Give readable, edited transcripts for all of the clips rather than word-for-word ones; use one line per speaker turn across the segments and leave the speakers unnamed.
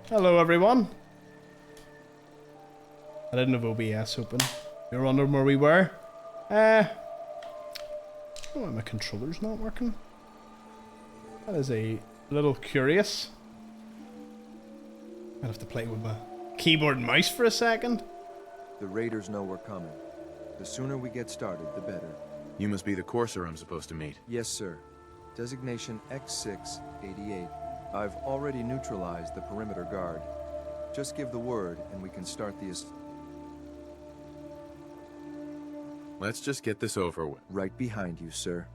Hello everyone. I didn't have OBS open. You're wondering where we were? Oh, my controller's not working. That is a little curious. I'd have to play with my keyboard and mouse for a second.
The raiders know we're coming. The sooner we get started, the better.
You must be the courser I'm supposed to meet.
Yes, sir. Designation X688. I've already neutralized the perimeter guard. Just give the word and we can start the
Let's just get this over with.
right behind you, sir.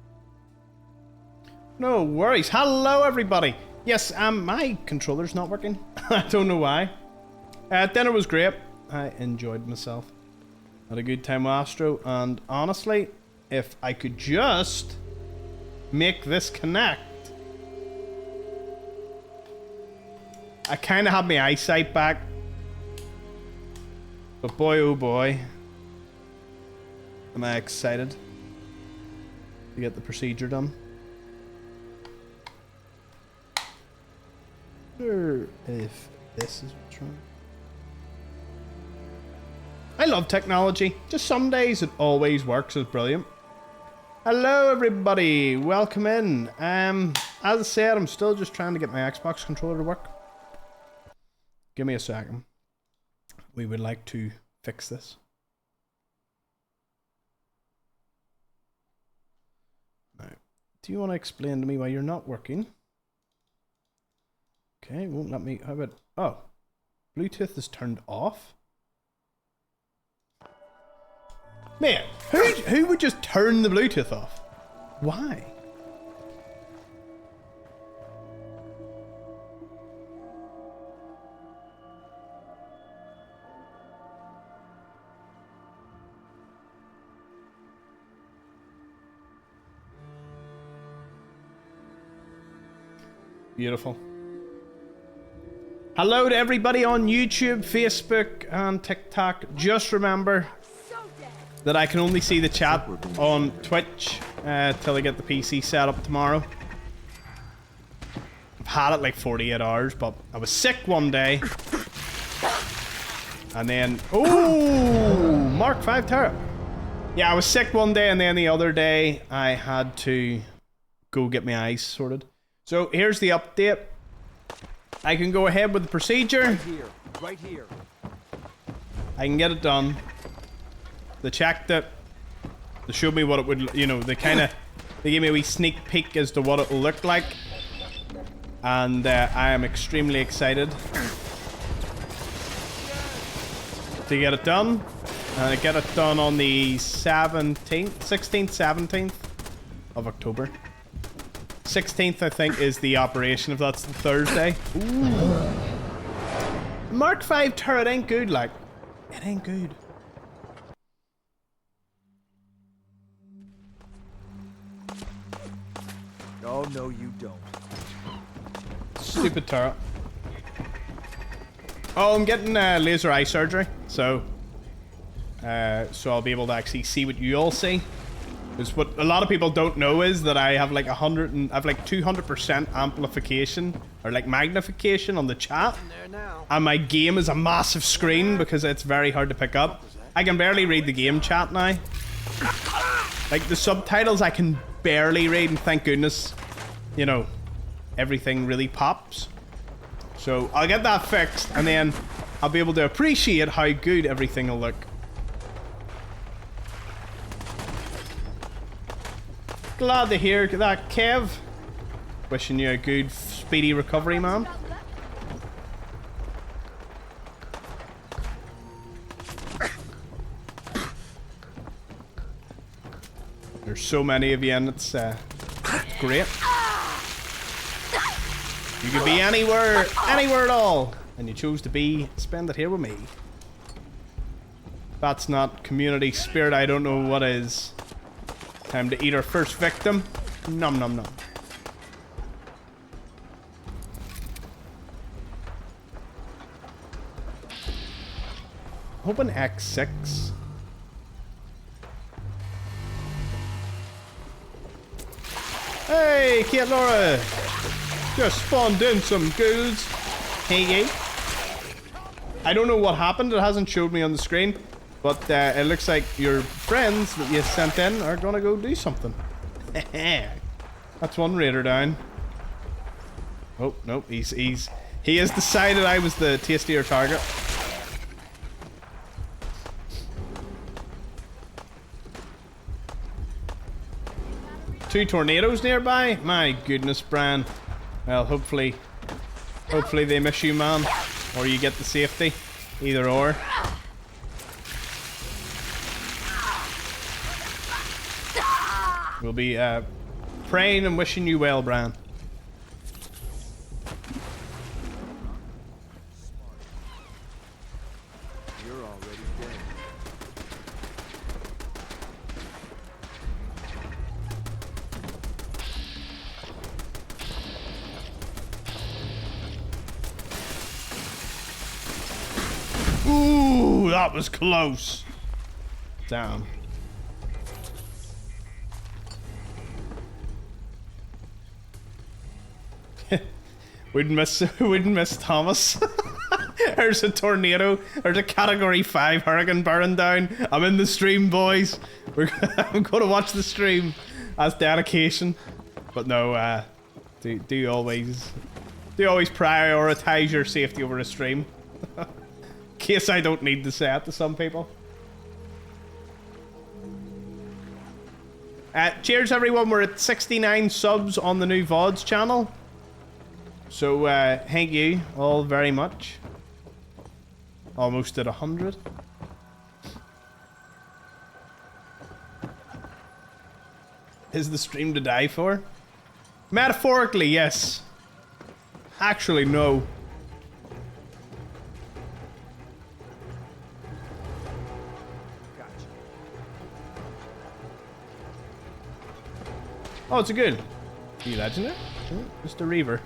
No worries. Hello everybody. Yes, my controller's not working. I don't know why. Dinner was great. I enjoyed myself. Had a good time with Astro, and honestly, if I could just make this connect, I kind of had my eyesight back. But boy, oh boy, am I excited to get the procedure done. Sure, if this is what's wrong. I love technology. Just some days it always works. It's brilliant. Hello everybody, welcome in. As I said, I'm still just trying to get my Xbox controller to work. Give me a second. We would like to fix this. Now, do you want to explain to me why you're not working? Okay, won't let me. How about? Oh, Bluetooth is turned off. Mate, who would just turn the Bluetooth off? Why? Beautiful. Hello to everybody on YouTube, Facebook, and TikTok. Just remember that I can only see the chat on Twitch till I get the PC set up tomorrow. I've had it like 48 hours, but I was sick one day. And then, oh, Mark 5 turret. Yeah, I was sick one day, and then the other day I had to go get my eyes sorted. So here's the update. I can go ahead with the procedure.
Right here.
I can get it done. They checked it. They showed me what it would, you know, they gave me a wee sneak peek as to what it will look like. And I am extremely excited to get it done. And I get it done on the 16th, 17th of October. 16th, I think, is the operation, if that's the Thursday. Ooh. Mark 5 turret ain't good, like. It ain't good.
Oh, no, you don't.
Stupid turret. Oh, I'm getting laser eye surgery, so I'll be able to actually see what you all see. Because what a lot of people don't know is that I have like 200% amplification or like magnification on the chat, and my game is a massive screen because it's very hard to pick up. I can barely read the game chat now. Like the subtitles I can barely read, and thank goodness, you know, everything really pops. So I'll get that fixed, and then I'll be able to appreciate how good everything will look. Glad to hear that, Kev. Wishing you a good, speedy recovery, man. There's so many of you, and it's great. You could be anywhere at all, and you chose to spend it here with me. That's not community spirit. I don't know what is. Time to eat our first victim. Nom nom nom. Open X6. Hey, Kate Laura! Just spawned in some ghouls. Hey, I don't know what happened. It hasn't showed me on the screen. But it looks like your friends that you sent in are gonna go do something. That's one raider down. Oh, nope, he has decided I was the tastier target. Two tornadoes nearby? My goodness, Bran. Well, hopefully they miss you, man. Or you get the safety. Either or. We'll be praying and wishing you well, Bran.
You're already dead.
Ooh, that was close. Damn. Wouldn't miss Thomas. There's a tornado. There's a Category 5 hurricane bearing down. I'm in the stream, boys. I'm gonna watch the stream as dedication. But no, do always prioritize your safety over a stream. In case I don't need to say it to some people. Cheers everyone, we're at 69 subs on the new VODs channel. So, thank you all very much. Almost at 100. Is the stream to die for? Metaphorically, yes. Actually, no.
Gotcha.
Oh, it's a good. Are you legendary? Just a Reaver.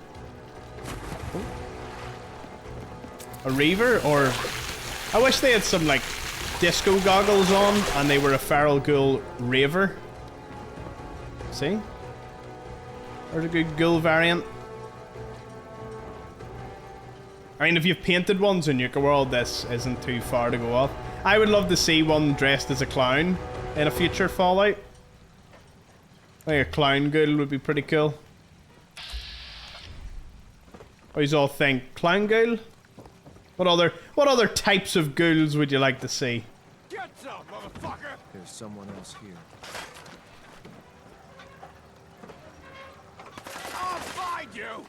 A Reaver, or I wish they had some like disco goggles on and they were a Feral Ghoul Raver. See? There's a good ghoul variant. I mean, if you've painted ones in Yucca World, this isn't too far to go off. I would love to see one dressed as a clown in a future Fallout. I think a clown ghoul would be pretty cool. What do you all think? Clown ghoul? What other types of ghouls would you like to see?
Get up, motherfucker!
There's someone else here.
I'll find you!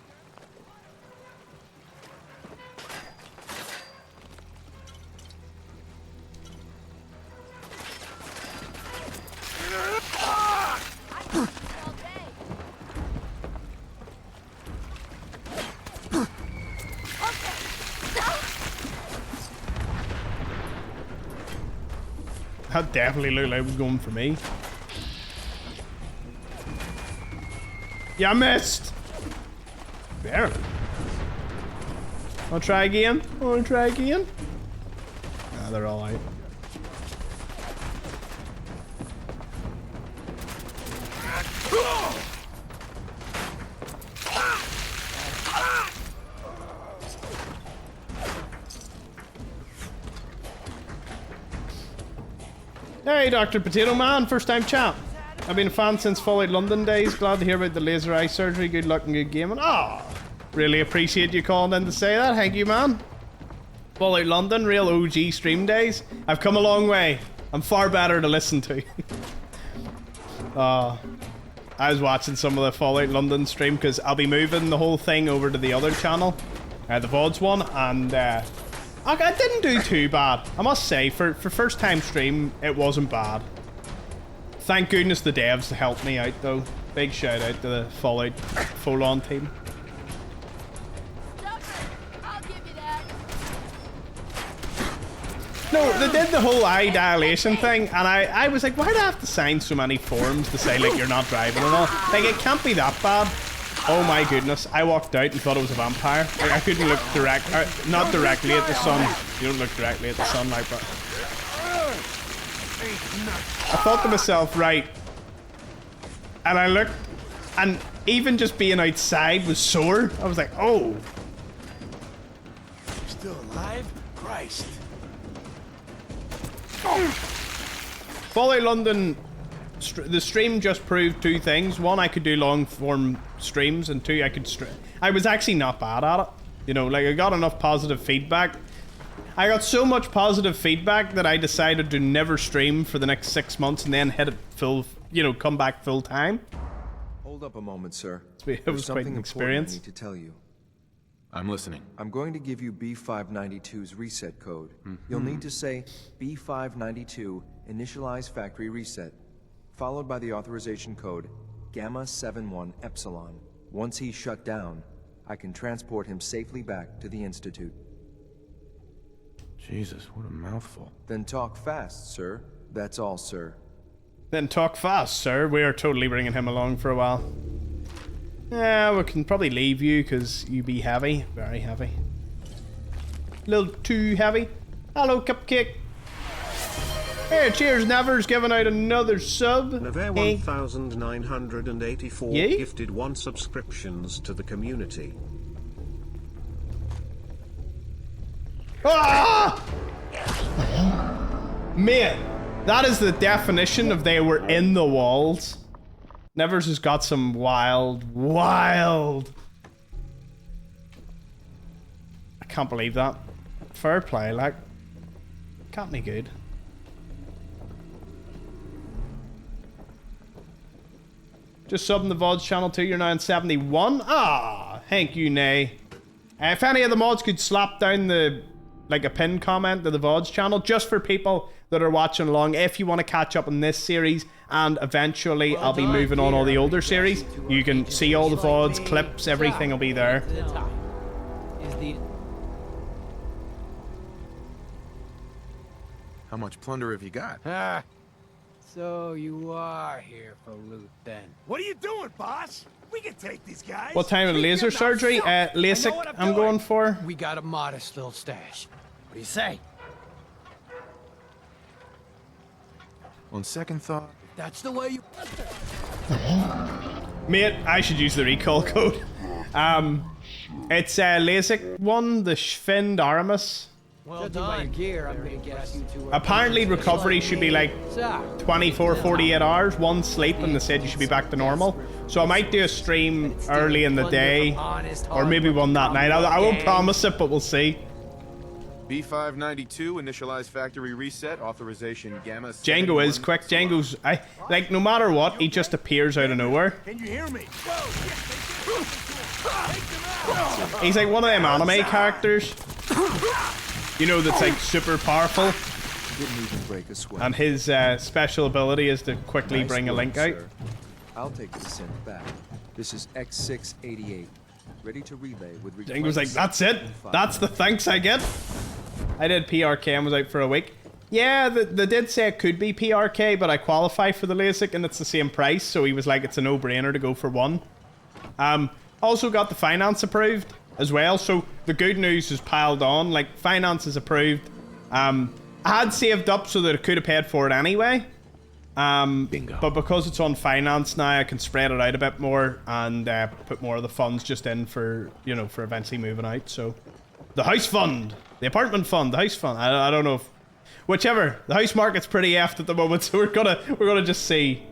That definitely looked like it was going for me. Yeah, I missed! Barely. I'll try again. Nah, they're all out. Hey, Dr. Potato Man, first time chat. I've been a fan since Fallout London days. Glad to hear about the laser eye surgery. Good luck and good gaming. Ah, really appreciate you calling in to say that. Thank you, man. Fallout London, real OG stream days. I've come a long way. I'm far better to listen to. I was watching some of the Fallout London stream because I'll be moving the whole thing over to the other channel, the VODs one, and I didn't do too bad. I must say, for first time stream, it wasn't bad. Thank goodness the devs helped me out though. Big shout out to the Fallout full-on team.
I'll give you that.
No, they did the whole eye dilation thing, and I was like, why do I have to sign so many forms to say like you're not driving and all? Like, it can't be that bad. Oh my goodness, I walked out and thought it was a vampire. Like, I couldn't look not directly at the sun. You don't look directly at the sunlight, but I thought to myself, right, and I looked, and even just being outside was sore. I was like, oh.
Still alive? Christ.
Follow London. The stream just proved two things. One, I could do long form streams, and two, I was actually not bad at it. You know, like I got enough positive feedback. I got so much positive feedback that I decided to never stream for the next 6 months and then hit it full, you know, come back full time.
Hold up a moment, sir.
It
There's
was quite
something
an
important
experience.
I need to tell you.
I'm listening.
I'm going to give you B592's reset code. You'll need to say B592 initialize factory reset, followed by the authorization code Gamma 71 Epsilon. Once he's shut down, I can transport him safely back to the Institute.
Jesus, what a mouthful.
Then talk fast, sir. That's all, sir.
Then talk fast, sir. We are totally bringing him along for a while. Yeah, we can probably leave you because you be heavy. Very heavy. A little too heavy. Hello, Cupcake. Hey, cheers, Nevers giving out another sub.
Nevere
Hey.
1984
Yay?
gifted 1 subscriptions to the community.
Ah! Mate, that is the definition of they were in the walls. Nevers has got some wild. I can't believe that. Fair play, like. Can't be good. Just subbing the VODs channel too, you're now in 71. Ah, thank you, Nay. If any of the mods could slap down the, like a pinned comment to the VODs channel, just for people that are watching along, if you want to catch up on this series, and eventually I'll be moving on all the older series, you can see all the VODs, clips, everything will be there.
How much plunder have you got?
Ah, so you are here for loot then.
What are you doing, boss? We can take these guys.
What time of
Treat
laser
them like
surgery?
silk. I know
LASIK
what
I'm
doing.
going for.
We got a modest little stash. What do you say?
On second thought,
That's the way you...
Mate, I should use the recall code. It's LASIK one, the Schfind Aramis.
Well Judging by your gear, I'm gonna guess you two are...
Apparently recovery should be like 24, 48 hours, one sleep, and they said you should be back to normal. So I might do a stream early in the day, or maybe one that night. I won't promise it, but we'll see.
B592 initialize factory reset authorization Gamma.
Django is quick. Django's, like, no matter what, he just appears out of nowhere.
Can you hear me?
He's like one of them anime characters. You know, that's like super powerful.
Didn't even break a sweat.
And his special ability is to quickly
Nice
bring a
work,
link out.
sir. I'll take the descent back. This is X688. Ready to relay with
Django's like, that's it. That's the thanks I get. I did PRK and was out for a week. Yeah, they did say it could be PRK, but I qualify for the LASIK and it's the same price. So he was like, it's a no-brainer to go for one. Also got the finance approved as well. So the good news is piled on. Like, finance is approved. I had saved up so that I could have paid for it anyway.
Bingo.
But because it's on finance now, I can spread it out a bit more and put more of the funds just in for, you know, for eventually moving out. So the house fund, the apartment fund, the house fund. I don't know if, whichever. The house market's pretty effed at the moment, so we're gonna just see.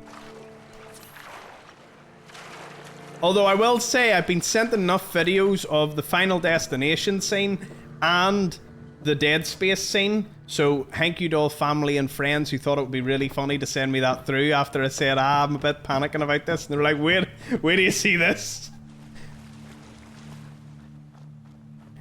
Although I will say I've been sent enough videos of the Final Destination scene and the Dead Space scene. So thank you to all family and friends who thought it would be really funny to send me that through after I said, I'm a bit panicking about this. And they were like, wait do you see this?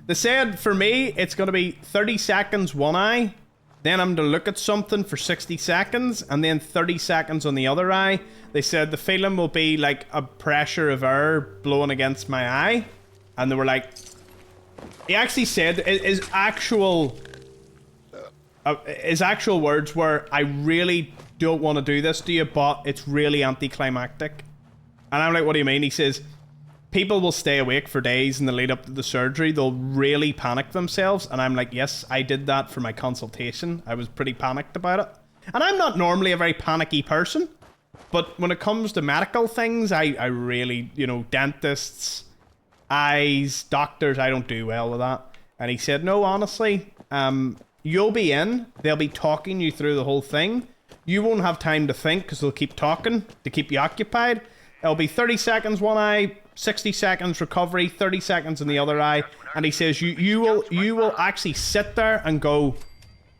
They said for me, it's going to be 30 seconds one eye. Then I'm to look at something for 60 seconds and then 30 seconds on the other eye. They said the feeling will be like a pressure of air blowing against my eye. And they were like, he actually said his actual words were, I really don't want to do this to you, but it's really anticlimactic. And I'm like, what do you mean? He says, people will stay awake for days in the lead up to the surgery. They'll really panic themselves. And I'm like, yes, I did that for my consultation. I was pretty panicked about it. And I'm not normally a very panicky person. But when it comes to medical things, I really, you know, dentists, eyes, doctors, I don't do well with that. And he said, no, honestly, you'll be in. They'll be talking you through the whole thing. You won't have time to think because they'll keep talking to keep you occupied. It'll be 30 seconds one eye, 60 seconds recovery, 30 seconds in the other eye. And he says you will actually sit there and go,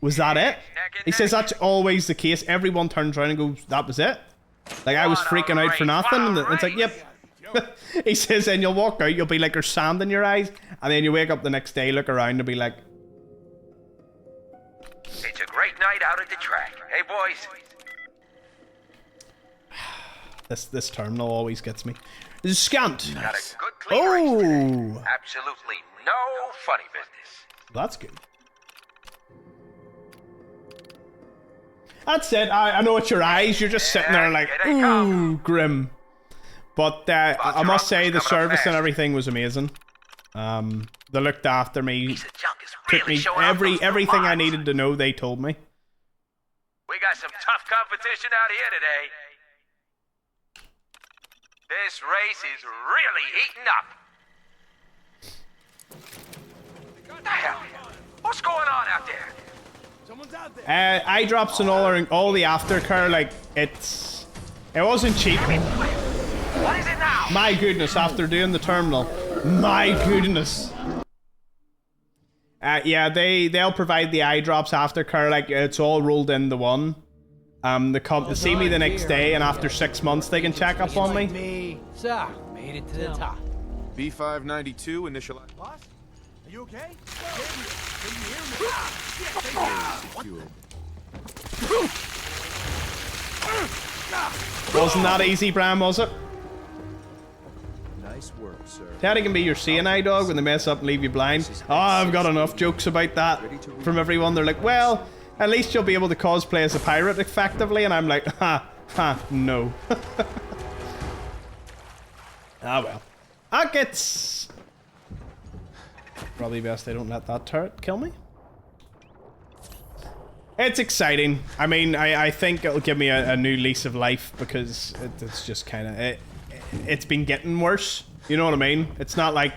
was that it? He says that's always the case. Everyone turns around and goes, that was it. Like, I was freaking out for nothing. And it's like, yep. He says, and you'll walk out, you'll be like, there's sand in your eyes. And then you wake up the next day, look around and be like,
it's a great night out at the track. Hey, boys.
This terminal always gets me. Scant.
Got a good clean race today.
Oh,
Absolutely no funny business.
that's good. That's it. I know it's your eyes. You're just sitting there like,
Here they come.
ooh, grim. But I must say the service and everything was amazing. They looked after me.
Piece of junk is
Took
really
me
showing off those new
everything I
mods.
needed to know. They told me.
We got some tough competition out here today. This race is really heating up. What the hell? What's going on out there?
Someone's out there.
Eye drops and all the aftercare, like it wasn't cheap.
What is it now?
My goodness, after doing the terminal, my goodness. Yeah, they'll provide the eye drops aftercare, like it's all rolled in the one. They come to see me the next day, and after 6 months they can check up on me.
So, made it to the top.
B592 initialized.
Boss, are you okay? Can you hear me?
Wasn't that easy, Bram, was it?
Nice work, sir.
Teddy can be your seeing eye dog when they mess up and leave you blind. Oh, I've got enough jokes about that from everyone. They're like, well, at least you'll be able to cosplay as a pirate effectively. And I'm like, no. Ah, well. That gets... Probably best I don't let that turret kill me. It's exciting. I mean, I think it'll give me a new lease of life because it's just kind of... It's been getting worse. You know what I mean? It's not like...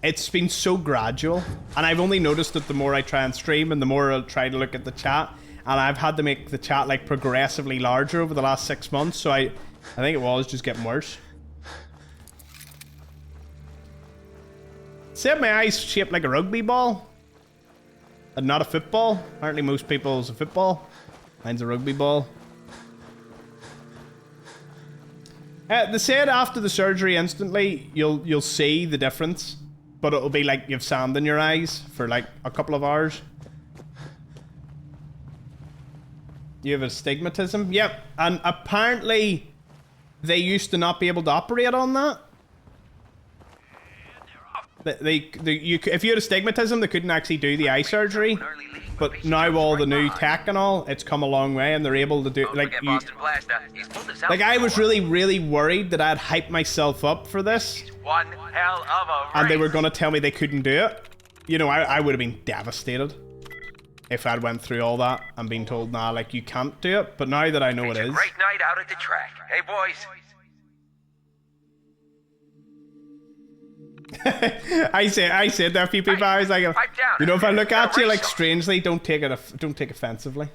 It's been so gradual. And I've only noticed that the more I try and stream and the more I'll try to look at the chat. And I've had to make the chat like progressively larger over the last 6 months. So I think it was just getting worse. Said my eyes shaped like a rugby ball. And not a football. Apparently most people's a football. Mine's a rugby ball. They said after the surgery instantly you'll see the difference. But it'll be like you have sand in your eyes for like a couple of hours. You have astigmatism? Yep. And apparently they used to not be able to operate on that. If you had astigmatism, they couldn't actually do the eye surgery. But now all the new tech and all, it's come a long way, and they're able to do like. Like I was really worried that I'd hype myself up for this,
One hell of a race.
and they were gonna tell me they couldn't do it. You know, I would have been devastated if I'd went through all that and been told, nah, like you can't do it. But now that I know
It's
it
a
is,
great night out at the track. Hey, boys.
I said there a few people. I was like, you know, if I look at you like strangely, don't take offensively.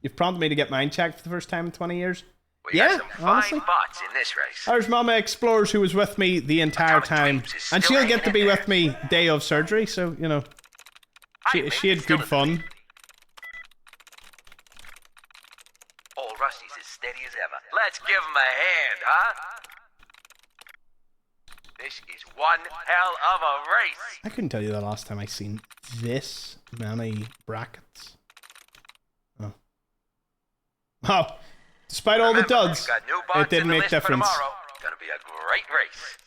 You've prompted me to get mind checked for the first time in 20 years.
We
Yeah,
got some
honestly.
fine bots in this race.
There's Mama Explorers who was with me the entire time, and she'll get to be with me day of surgery. So you know, she had good fun.
Old Rusty's as steady as ever. Let's give him a hand, huh? This is one hell of a race.
I couldn't tell you the last time I seen this many brackets. Oh, despite all the
Remember,
duds,
got new
it
bots
didn't
in the
make
list for
difference.
tomorrow. Gonna be a great race.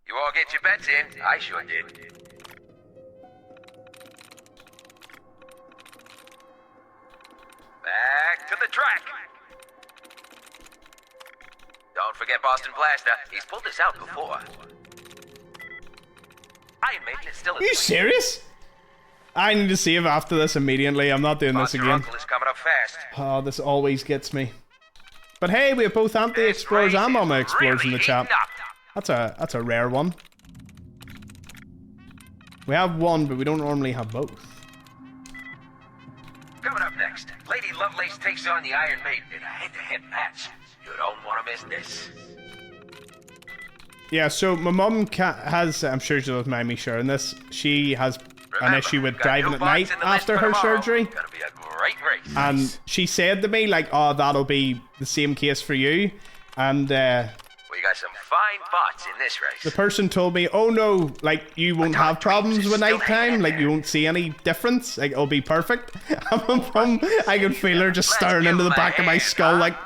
You all get your bets in. I sure did. Back to the track. Don't forget Boston Blaster. He's pulled this out before. Iron Maiden is still
Are you serious? I need to save after this immediately. I'm not doing this
Monster
again.
Uncle is coming up fast.
Oh, this always gets me. But hey, we have both anti-explorers
This
and
race
mama
is
explorers in
really
the chat.
heating up.
That's a rare one. We have one, but we don't normally have both.
Coming up next, Lady Lovelace takes on the Iron Maiden in a head-to-head match. You don't want to miss this.
Yeah, so my mum has, I'm sure she doesn't mind me sharing this, she has an
Remember,
issue with
got
driving
new
at
bots
night
in the list
after
for
her
tomorrow.
surgery.
Gonna be a great race.
And she said to me, like, oh, that'll be the same case for you. And
We got some fine bots in this race.
the person told me, oh no, like, you won't
Atomic
have problems
Dreams is
with
still
nighttime,
hanging
like,
in
you
there.
won't see any difference, like, it'll be perfect. And my mum, I could feel her just
Let's
staring
give
into the
him a
back of my
hand,
skull,
huh?
like,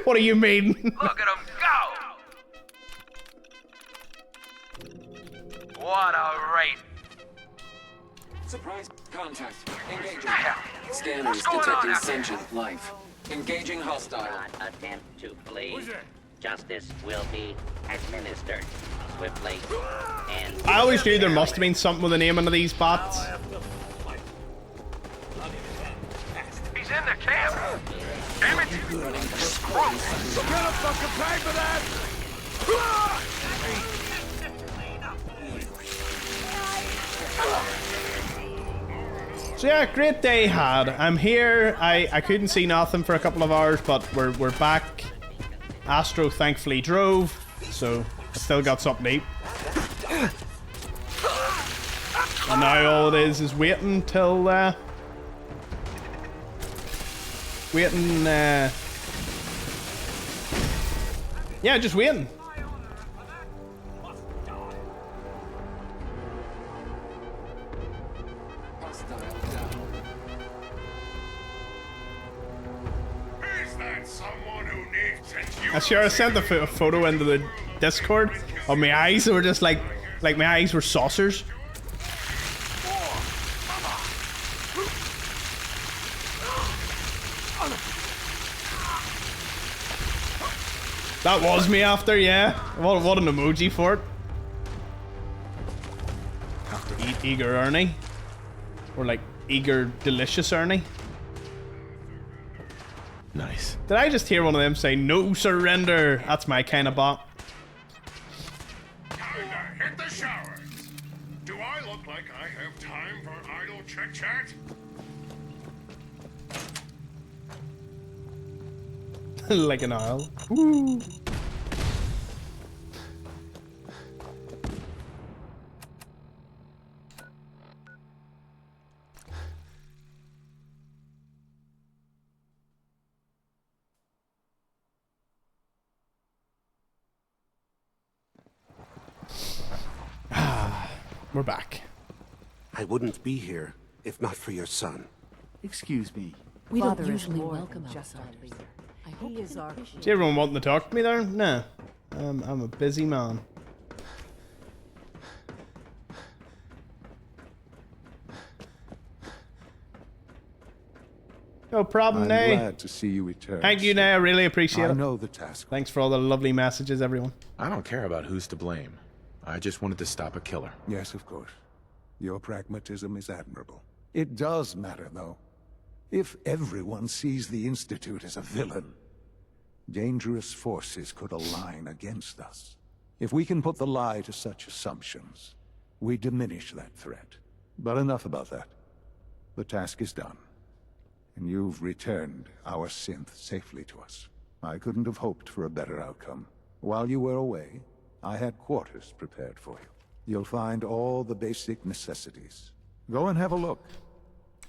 what do you mean?
Look at him go! What a rate!
Surprise contact. Engaging.
Hell,
Scanners
what's going on
detecting
out there?
sentient life. Engaging hostile.
Not attempt to flee.
Who's there?
Justice will be administered swiftly and
I always knew there must have been something with the name of these bots.
He's in the camp! Damn it! Screw!
Gonna fucking pay for that!
So yeah, great day had. I'm here. I couldn't see nothing for a couple of hours, but we're back. Astro thankfully drove, so I still got something to eat. And now all it is waiting till yeah, just waiting.
Hostile down.
Is that someone who needs
I sure sent the photo into the Discord of my eyes. They were just like my eyes were saucers. That was me after, yeah. What an emoji for it. Have to eat eager Ernie. Or like eager delicious Ernie.
Nice.
Did I just hear one of them say no surrender? That's my kind of bot.
Hit the shower. Do I look like I have time for idle chit-chat?
Like an owl. Woo. We're back.
I wouldn't be here if not for your son.
Excuse me.
We don't usually welcome outsiders. I hope he is our
See everyone wanting to talk to me there? No. I'm a busy man. No problem,
I'm
Nay.
glad to see you return.
Thank you, Nay. I really appreciate it.
I know the task.
Thanks for all the lovely messages, everyone.
I don't care about who's to blame. I just wanted to stop a killer.
Yes, of course. Your pragmatism is admirable. It does matter, though. If everyone sees the Institute as a villain, dangerous forces could align against us. If we can put the lie to such assumptions, we diminish that threat. But enough about that. The task is done. And you've returned our synth safely to us. I couldn't have hoped for a better outcome. While you were away, I had quarters prepared for you. You'll find all the basic necessities. Go and have a look.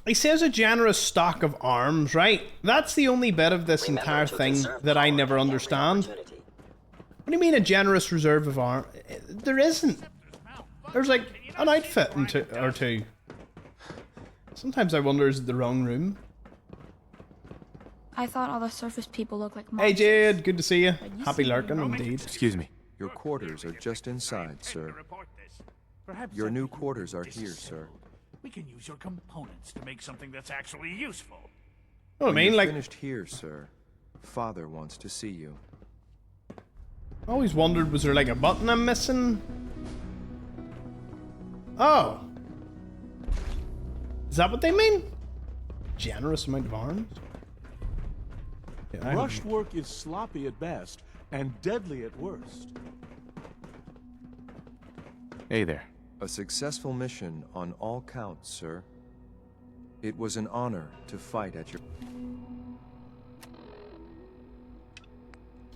He says a generous stock of arms, right? That's the only bit of this entire thing that I never understand. What do you mean a generous reserve of arms? There isn't. There's like an outfit or two. Sometimes I wonder, is it the wrong room?
I thought all the surface people looked like
Hey
monsters.
Jade, good to see you.
But you
Happy
seem
lurking
normal.
indeed.
Excuse me.
Your quarters are just inside, sir. Your new quarters are here, sir.
We can use your components to make something that's actually useful.
Oh, I
When
mean,
you're
like,
finished here, sir. Father wants to see you.
I always wondered, was there like a button I'm missing? Oh. Is that what they mean? Generous amount of arms? Yeah, I
Rushed work is sloppy at best and deadly at worst.
Hey there.
A successful mission on all counts, sir. It was an honor to fight at your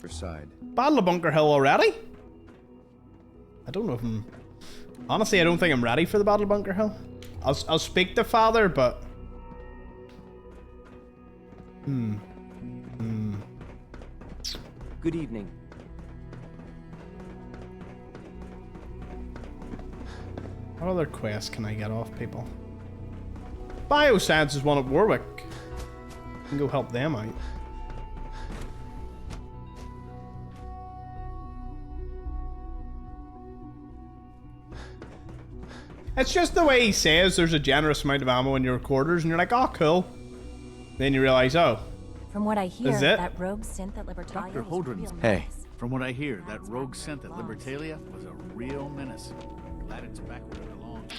side.
Battle of Bunker Hill already? I don't know if I'm... Honestly, I don't think I'm ready for the Battle of Bunker Hill. I'll speak to Father, but...
Good evening.
What other quests can I get off people? Bioscience is one at Warwick. I can go help them out. It's just the way he says there's a generous amount of ammo in your quarters, and you're like, oh, cool. Then you realize, oh.
From what I hear,
Is it?
that rogue synth at Libertalia
Dr.
was a
Holdren's.
real
Hey.
menace.
From what I hear, that rogue synth at Libertalia was a real menace. Glad it's back where it belongs.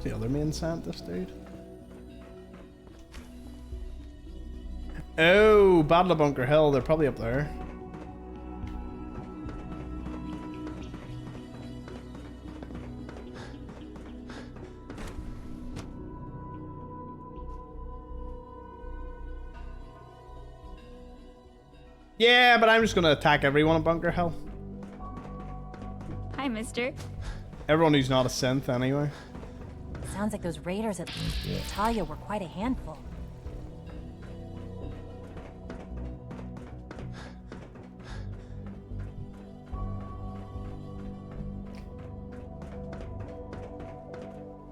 The other main scientist, dude. Oh, Battle of Bunker Hill. They're probably up there. Yeah, but I'm just gonna attack everyone at Bunker Hill.
Hi, mister.
Everyone who's not a synth, anyway.
Sounds like those raiders at Libertalia were quite a handful.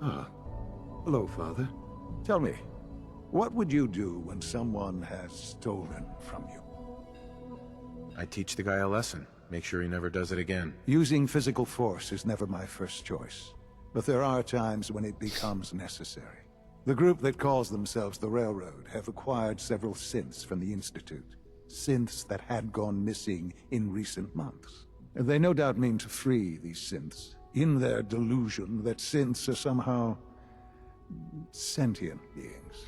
Ah. Hello, Father. Tell me, what would you do when someone has stolen from you?
I teach the guy a lesson. Make sure he never does it again.
Using physical force is never my first choice, but there are times when it becomes necessary. The group that calls themselves the Railroad have acquired several synths from the Institute. Synths that had gone missing in recent months. They no doubt mean to free these synths, in their delusion that synths are somehow sentient beings.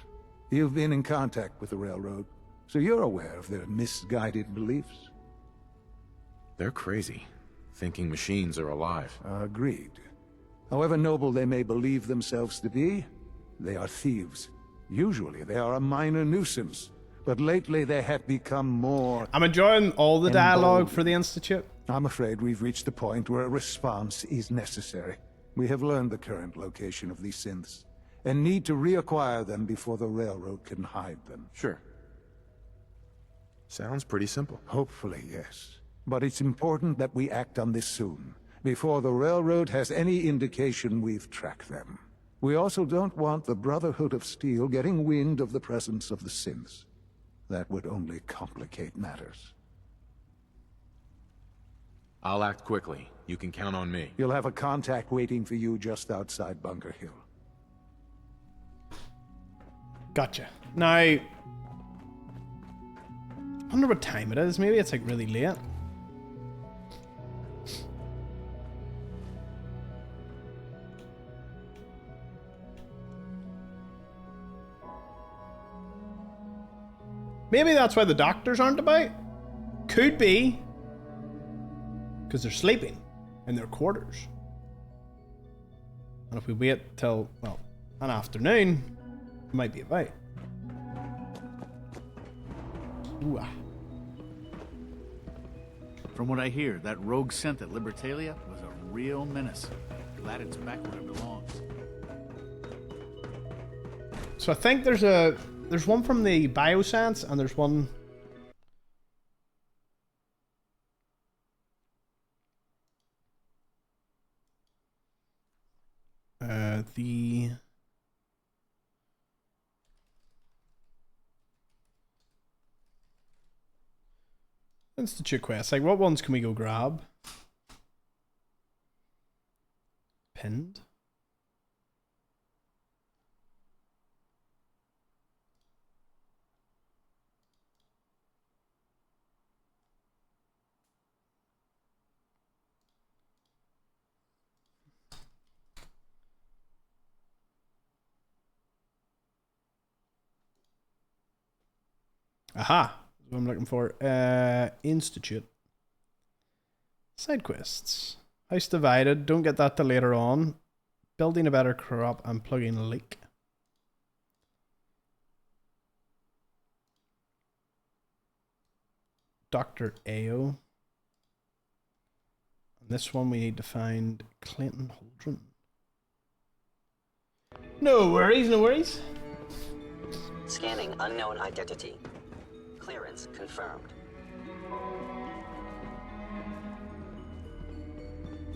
You've been in contact with the Railroad, so you're aware of their misguided beliefs.
They're crazy, thinking machines are alive.
Agreed. However noble they may believe themselves to be, they are thieves. Usually they are a minor nuisance, but lately they have become more...
I'm enjoying all the dialogue for the Institute.
I'm afraid we've reached a point where a response is necessary. We have learned the current location of these synths, and need to reacquire them before the Railroad can hide them.
Sure. Sounds pretty simple.
Hopefully, yes. But it's important that we act on this soon, before the Railroad has any indication we've tracked them. We also don't want the Brotherhood of Steel getting wind of the presence of the synths. That would only complicate matters.
I'll act quickly. You can count on me.
You'll have a contact waiting for you just outside Bunker Hill.
Gotcha. Now, I wonder what time it is. Maybe it's like really late. Maybe that's why the doctors aren't about. Could be. Because they're sleeping in their quarters. And if we wait till, well, an afternoon, it might be about. Ooh, ah.
From what I hear, that rogue synth at Libertalia was a real menace. Glad it's back where it belongs.
So I think there's one from the Bioscience, and there's one... the... Institute quest. Like, what ones can we go grab? Pinned? Aha. That's what I'm looking for. Institute. Side quests. House divided. Don't get that till later on. Building a better crop and plugging a leak. Dr. Ao. And this one we need to find Clayton Holdren. No worries, no worries.
Scanning unknown identity. Clearance confirmed.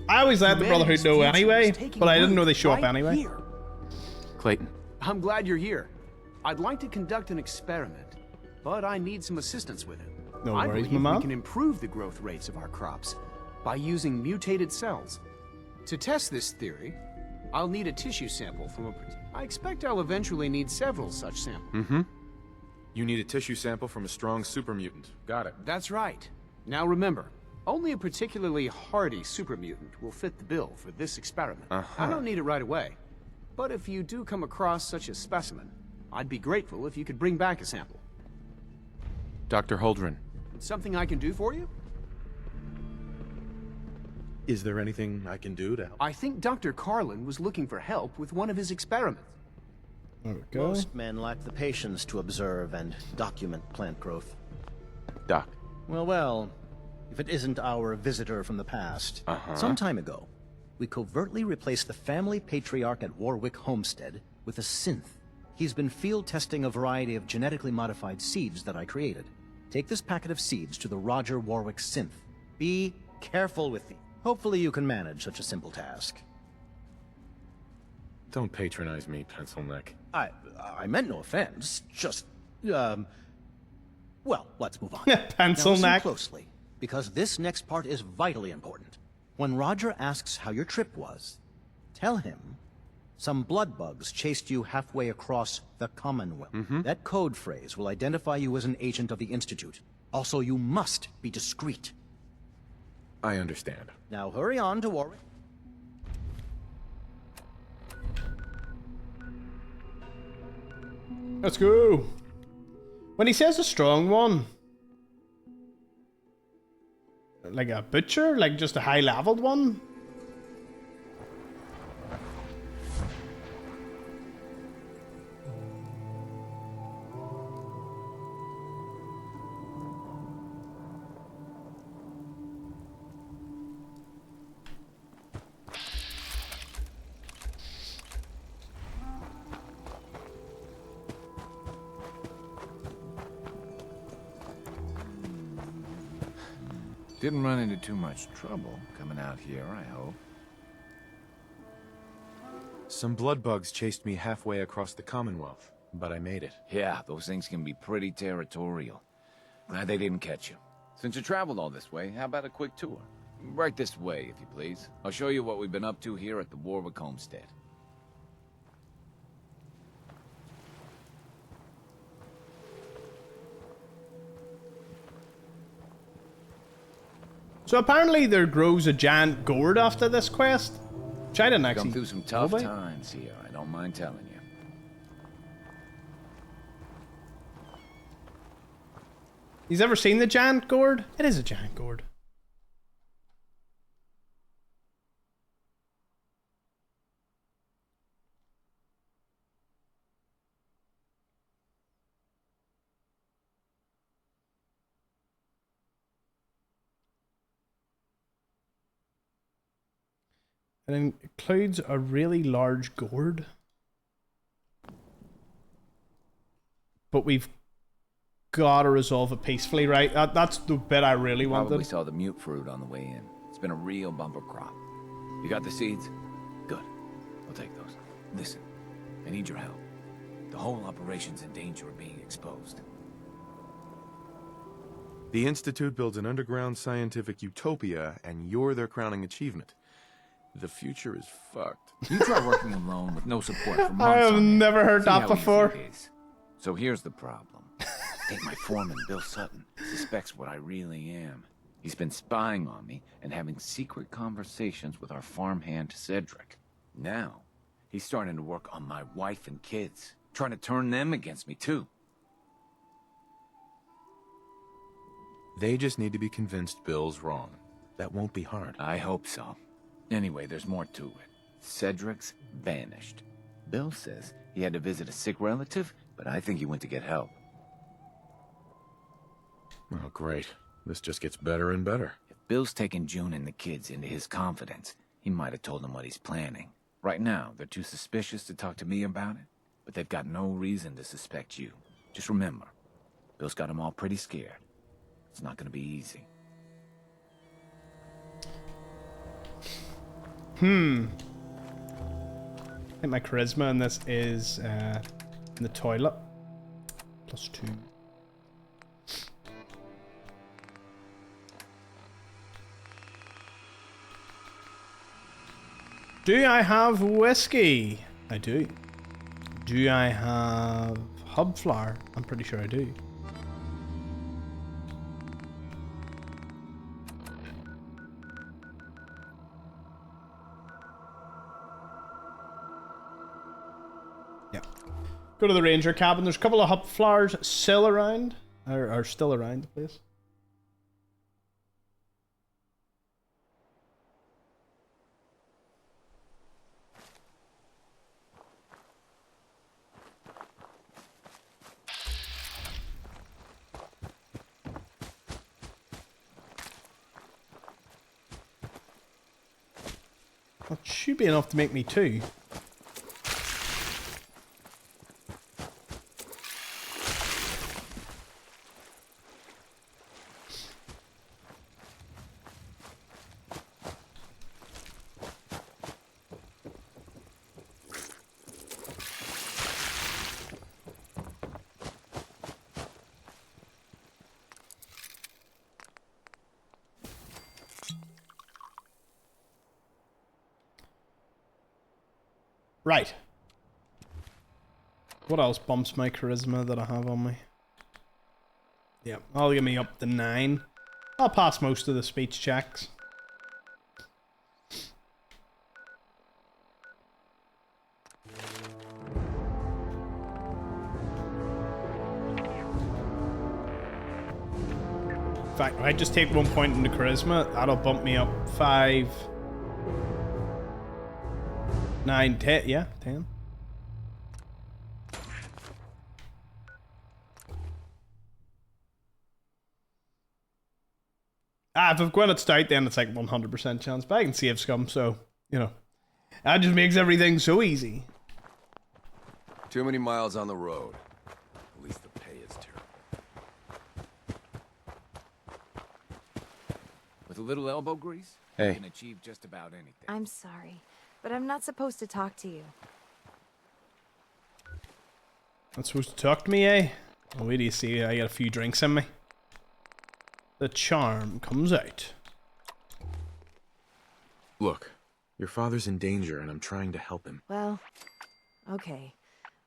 I always let the Brotherhood know anyway, but I didn't know they show up anyway.
Here.
Clayton.
I'm glad you're here. I'd like to conduct an experiment, but I need some assistance with it.
No
I
worries,
believe
Mama.
we can improve the growth rates of our crops by using mutated cells. To test this theory, I'll need a tissue sample from a... I expect I'll eventually need several such samples.
Mm-hmm. You need a tissue sample from a strong super mutant. Got it.
That's right. Now remember, only a particularly hardy super mutant will fit the bill for this experiment. I don't need it right away. But if you do come across such a specimen, I'd be grateful if you could bring back a sample.
Dr. Holdren.
Something I can do for you?
Is there anything I can do to help?
I think Dr. Carlin was looking for help with one of his experiments.
There we go.
Most men lack the patience to observe and document plant growth.
Doc.
Well, if it isn't our visitor from the past. Some time ago, we covertly replaced the family patriarch at Warwick Homestead with a synth. He's been field testing a variety of genetically modified seeds that I created. Take this packet of seeds to the Roger Warwick synth. Be careful with them. Hopefully you can manage such a simple task.
Don't patronize me, Pencil Neck.
I meant no offense. Just, well, let's move on.
Pencil
Now, listen
Neck.
closely, because this next part is vitally important. When Roger asks how your trip was, tell him some blood bugs chased you halfway across the Commonwealth. That code phrase will identify you as an agent of the Institute. Also, you must be discreet.
I understand.
Now hurry on to Warwick.
Let's go. When he says a strong one, like a butcher, like just a high-leveled one.
Didn't run into too much trouble coming out here, I hope.
Some blood bugs chased me halfway across the Commonwealth, but I made it.
Yeah, those things can be pretty territorial. Glad they didn't catch you. Since you traveled all this way, how about a quick tour? Right this way, if you please. I'll show you what we've been up to here at the Warwick Homestead.
So apparently there grows a giant gourd after this quest. Which I didn't actually
Come through some tough
know about.
times here, I don't mind telling you.
He's ever seen the giant gourd? It is a giant gourd. It includes a really large gourd. But we've got to resolve it peacefully, right? That's the bit I really wanted.
Probably saw the mute fruit on the way in. It's been a real bumper crop. You got the seeds? Good. I'll take those. Listen, I need your help. The whole operation's in danger of being exposed.
The Institute builds an underground scientific utopia, and you're their crowning achievement. The future is fucked.
You try working alone with no support for months.
I have
on
never
end.
heard
See
that
how easy
before.
it is. So here's the problem. I think my foreman, Bill Sutton, suspects what I really am. He's been spying on me and having secret conversations with our farmhand, Cedric. Now, he's starting to work on my wife and kids, trying to turn them against me, too.
They just need to be convinced Bill's wrong. That won't be hard.
I hope so. Anyway, there's more to it. Cedric's vanished. Bill says he had to visit a sick relative, but I think he went to get help.
Oh, great. This just gets better and better.
If Bill's taken June and the kids into his confidence, he might have told them what he's planning. Right now, they're too suspicious to talk to me about it, but they've got no reason to suspect you. Just remember, Bill's got them all pretty scared. It's not gonna be easy.
I think my charisma in this is in the toilet. +2. Do I have whiskey? I do. Do I have hub flour? I'm pretty sure I do. Yeah. Go to the ranger cabin. There's a couple of hub flours still around. Or still around the place. That should be enough to make me 2. Right. What else bumps my charisma that I have on me? Yeah, that'll get me up to 9. I'll pass most of the speech checks. In fact, if I just take 1 point in the charisma, that'll bump me up 5... 9, 10, yeah, 10. If I've Gwyneth Stout, then it's like 100% chance, but I can save scum, so, you know. That just makes everything so easy.
Too many miles on the road. At least the pay is terrible.
With a little elbow grease,
Hey.
you can achieve just about anything.
I'm sorry, but I'm not supposed to talk to you.
Not supposed to talk to me, eh? Oh, wait till you see, I got a few drinks in me. The charm comes out.
Look, your father's in danger and I'm trying to help him.
Well, okay.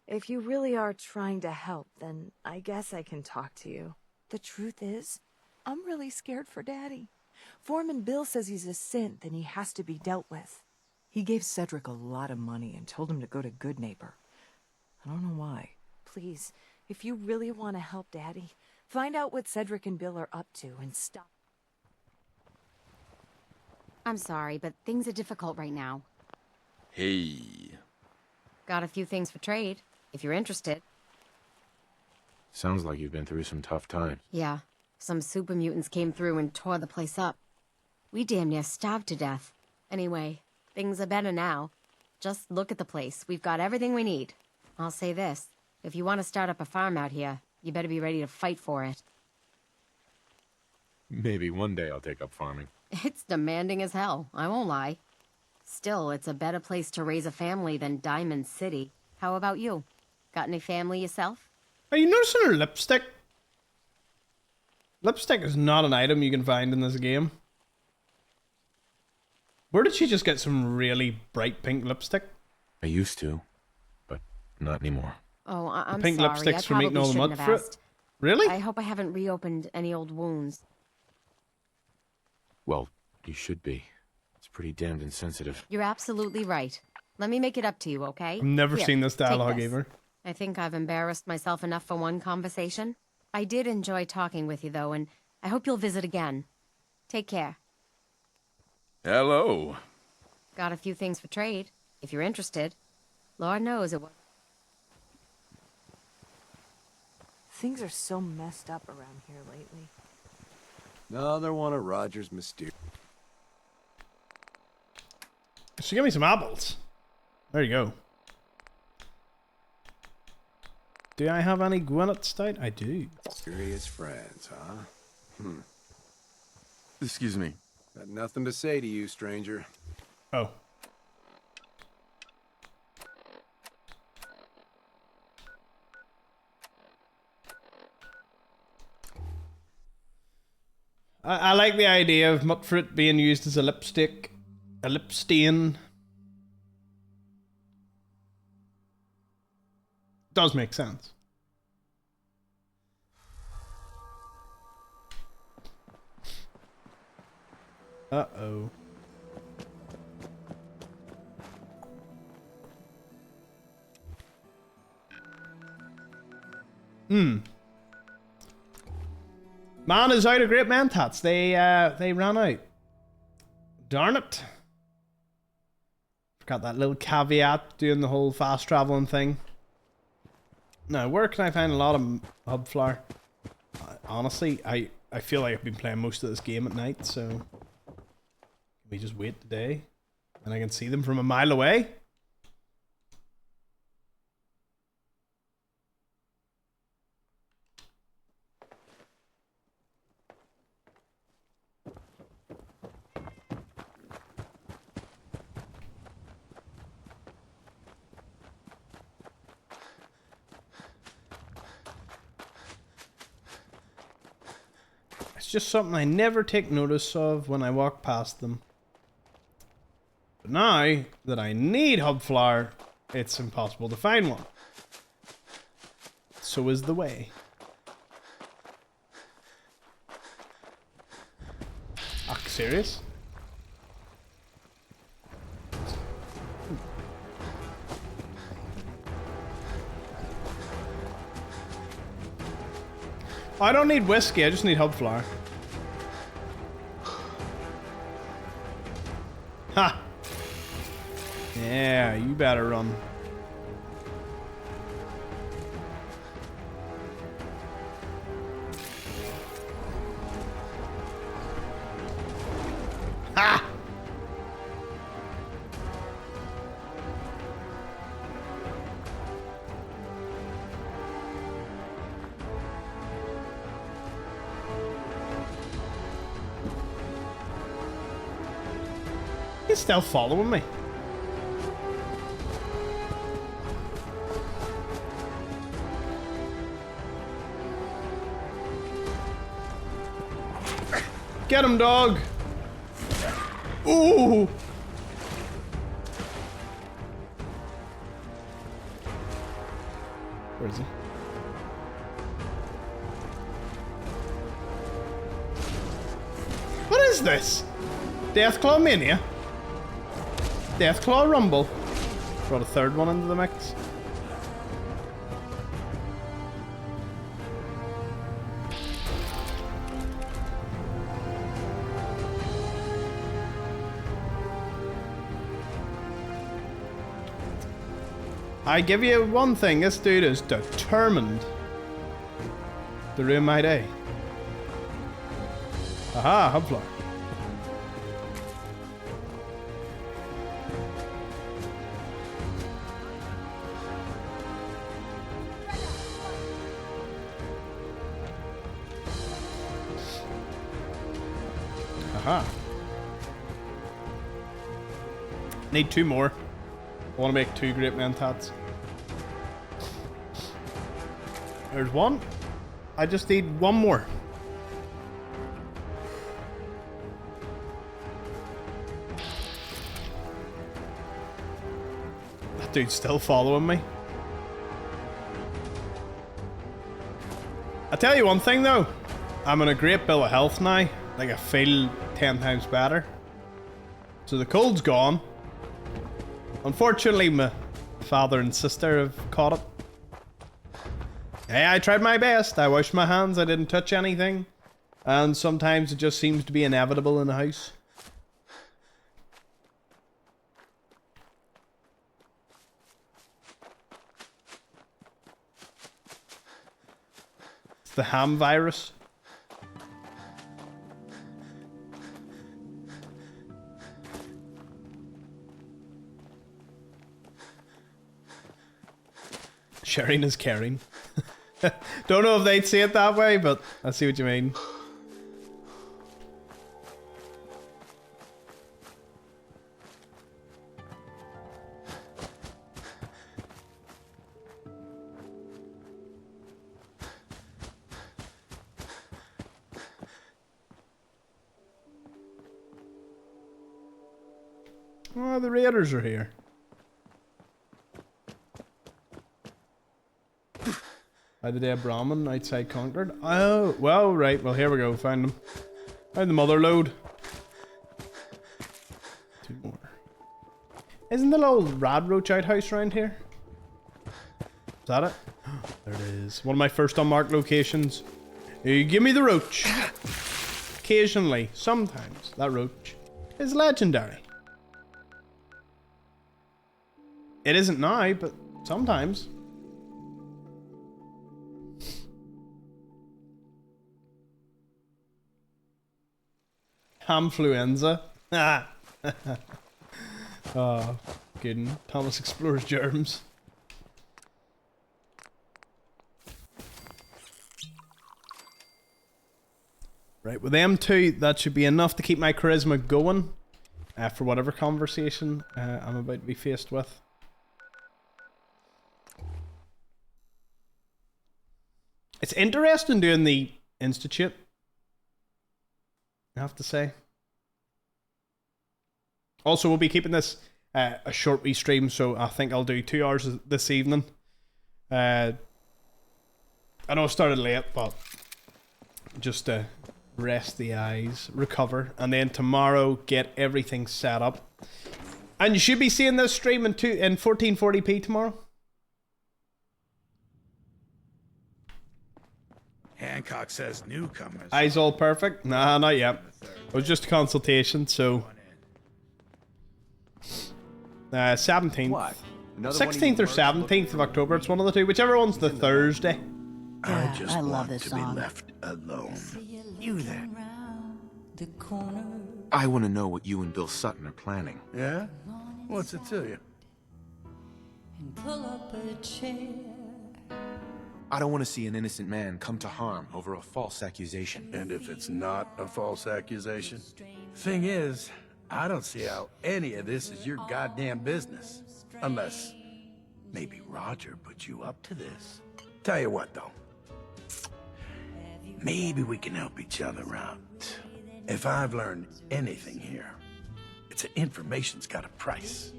If you really are trying to help, then I guess I can talk to you. The truth is, I'm really scared for Daddy. Foreman Bill says he's a synth and he has to be dealt with. He gave Cedric a lot of money and told him to go to Good Neighbor. I don't know why. Please, if you really want to help Daddy, find out what Cedric and Bill are up to and stop.
I'm sorry, but things are difficult right now.
Hey.
Got a few things for trade, if you're interested.
Sounds like you've been through some tough times.
Yeah, some super mutants came through and tore the place up. We damn near starved to death. Anyway, things are better now. Just look at the place. We've got everything we need. I'll say this. If you want to start up a farm out here, you better be ready to fight for it.
Maybe one day I'll take up farming.
It's demanding as hell, I won't lie. Still, it's a better place to raise a family than Diamond City. How about you? Got any family yourself?
Are you noticing her lipstick? Lipstick is not an item you can find in this game. Where did she just get some really bright pink lipstick?
I used to, but not anymore.
Oh, I'm
pink
sorry.
lipsticks
I
for making
probably
all the
shouldn't
mud
have
for it?
asked.
Really?
I hope I haven't reopened any old wounds.
Well, you should be. It's pretty damned insensitive.
You're absolutely right. Let me make it up to you, okay?
I've never
Here,
seen this
take
dialogue
this.
either.
I think I've embarrassed myself enough for one conversation. I did enjoy talking with you, though, and I hope you'll visit again. Take care.
Hello.
Got a few things for trade, if you're interested. Lord knows it was.
Things are so messed up around here lately.
Another one of Roger's mysterious.
So give me some apples. There you go. Do I have any Gwinnett Stout? I do.
Serious friends, huh?
Excuse me.
Got nothing to say to you, stranger.
Oh. I like the idea of mutfruit being used as a lipstick, a lip stain. Does make sense. Uh-oh. Man is out of great mentats. They ran out. Darn it. Forgot that little caveat doing the whole fast traveling thing. Now, where can I find a lot of hub flour? Honestly, I feel like I've been playing most of this game at night, so can we just wait today and I can see them from a mile away? It's just something I never take notice of when I walk past them. But now that I need hub flour, it's impossible to find one. So is the way. Ah, serious? I don't need whiskey, I just need hub flour. Ha! Yeah, you better run. Ha! He's still following me. Get him, dog. Ooh. Where is he? What is this? Deathclaw Mania? Deathclaw Rumble. Brought a third one into the mix. I give you one thing, this dude is determined to ruin my day. Aha, hub floor. Aha. Need two more. I want to make 2 great mentats. There's one. I just need one more. That dude's still following me. I tell you one thing though, I'm in a great bill of health now. Like I feel 10 times better. So the cold's gone. Unfortunately, my father and sister have caught it. Hey, I tried my best. I washed my hands. I didn't touch anything. And sometimes it just seems to be inevitable in a house. It's the ham virus. Sharing is caring. Don't know if they'd see it that way, but I see what you mean. Oh, the raiders are here. By the day of Brahmin, outside Concord. Oh, well, right. Well, here we go. Found them. Found the mother load. 2 more. Isn't the little rad roach outhouse around here? Is that it? There it is. One of my first unmarked locations. You give me the roach. Occasionally, sometimes, that roach is legendary. It isn't now, but sometimes. Hamfluenza. Ah. Oh, good one. Thomas explores germs. Right, with them two, that should be enough to keep my charisma going for whatever conversation I'm about to be faced with. It's interesting doing the Institute, I have to say. Also, we'll be keeping this a short wee stream, so I think I'll do 2 hours this evening. I know I started late, but just to rest the eyes, recover, and then tomorrow get everything set up. And you should be seeing this stream in 1440p tomorrow.
Hancock says newcomers.
Eyes all perfect? Nah, not yet. It was just a consultation, so 17th.
What?
16th or 17th of October. It's one of the two. Whichever one's the Thursday.
I just
love
want
this
to
song.
be left alone. You there?
I want to know what you and Bill Sutton are planning.
Yeah? What's it to you?
I don't want to see an innocent man come to harm over a false accusation.
And if it's not a false accusation? Thing is, I don't see how any of this is your goddamn business. Unless maybe Roger put you up to this. Tell you what, though. Maybe we can help each other out. If I've learned anything here, it's that information's got a price.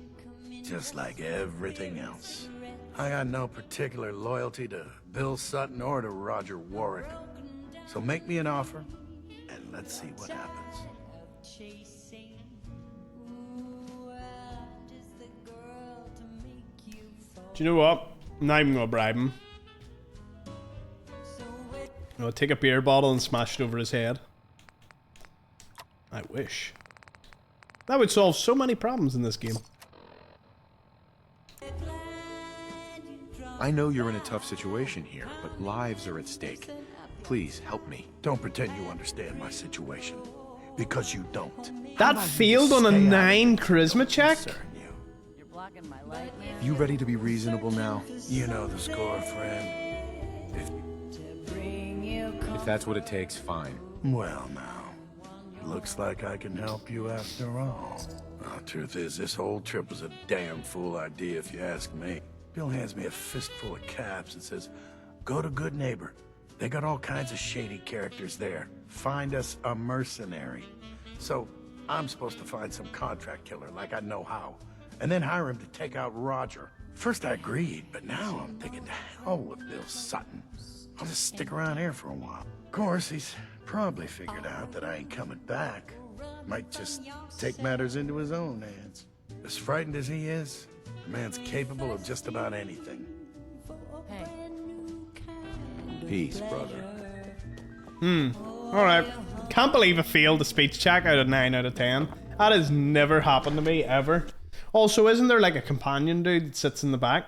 Just like everything else. I got no particular loyalty to Bill Sutton or to Roger Warwick. So make me an offer, and let's see what happens.
Do you know what? I'm not even gonna bribe him. I'll take a beer bottle and smash it over his head. I wish. That would solve so many problems in this game.
I know you're in a tough situation here, but lives are at stake. Please help me.
Don't pretend you understand my situation, because you don't.
That failed on a 9 charisma check?
You're blocking my light, man.
You ready to be reasonable now?
You know the score, friend.
If that's what it takes, fine.
Well, now. Looks like I can help you after all. Well, truth is, this whole trip was a damn fool idea if you ask me. Bill hands me a fistful of caps and says, go to Good Neighbor. They got all kinds of shady characters there. Find us a mercenary. So, I'm supposed to find some contract killer like I know how, and then hire him to take out Roger. First I agreed, but now I'm thinking to hell with Bill Sutton. I'll just stick around here for a while. Of course, he's probably figured out that I ain't coming back. Might just take matters into his own hands. As frightened as he is, the man's capable of just about anything.
Hey.
Peace, brother.
Alright. Can't believe I failed the speech check out of 9 out of 10. That has never happened to me, ever. Also, isn't there like a companion dude that sits in the back?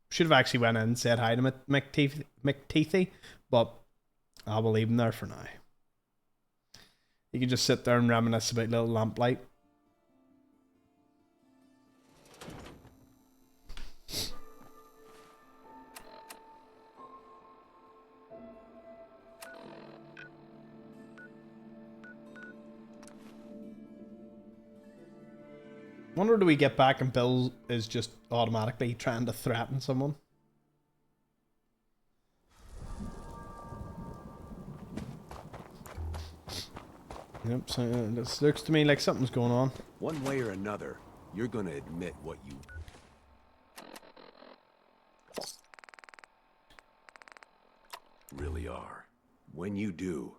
Should have actually went in and said hi to McTeethy, but I'll leave him there for now. You can just sit there and reminisce about little lamplight. Wonder, do we get back and Bill is just automatically trying to threaten someone? Yep, so this looks to me like something's going on.
One way or another, you're gonna admit what you really are. When you do,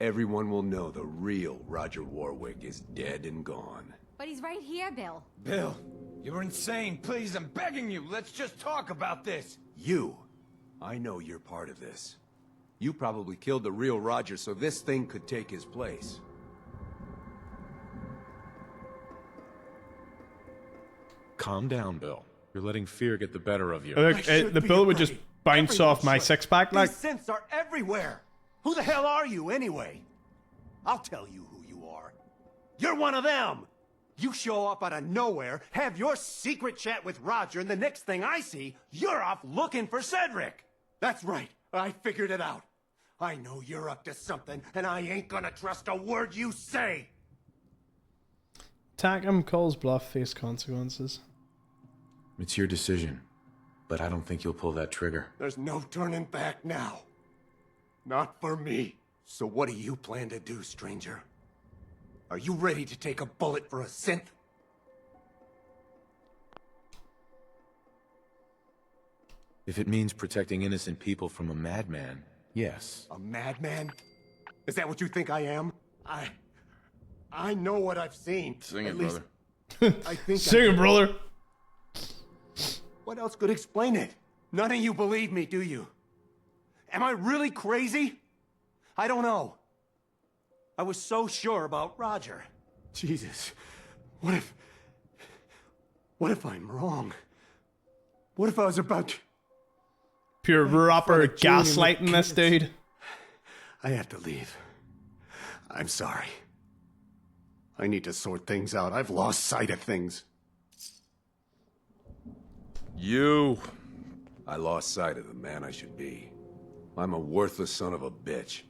everyone will know the real Roger Warwick is dead and gone.
But he's right here, Bill.
Bill, you're insane. Please, I'm begging you. Let's just talk about this.
You! I know you're part of this. You probably killed the real Roger so this thing could take his place.
Calm down, Bill. You're letting fear get the better of you.
Look, the Bill would just bounce off my six-pack like...
These synths are everywhere. Who the hell are you, anyway? I'll tell you who you are. You're one of them. You show up out of nowhere, have your secret chat with Roger, and the next thing I see, you're off looking for Cedric. That's right. I figured it out. I know you're up to something, and I ain't gonna trust a word you say.
Attack him, calls bluff, face consequences.
It's your decision, but I don't think you'll pull that trigger.
There's no turning back now. Not for me. So what do you plan to do, stranger? Are you ready to take a bullet for a synth?
If it means protecting innocent people from a madman, yes.
A madman? Is that what you think I am? I know what I've seen.
Sing
At
it,
least
brother.
I think
Sing it, brother.
What else could explain it? None of you believe me, do you? Am I really crazy? I don't know. I was so sure about Roger. Jesus. What if I'm wrong? What if I was about to...
Pure rapper gaslighting this dude.
I have to leave. I'm sorry. I need to sort things out. I've lost sight of things.
You! I lost sight of the man I should be. I'm a worthless son of a bitch.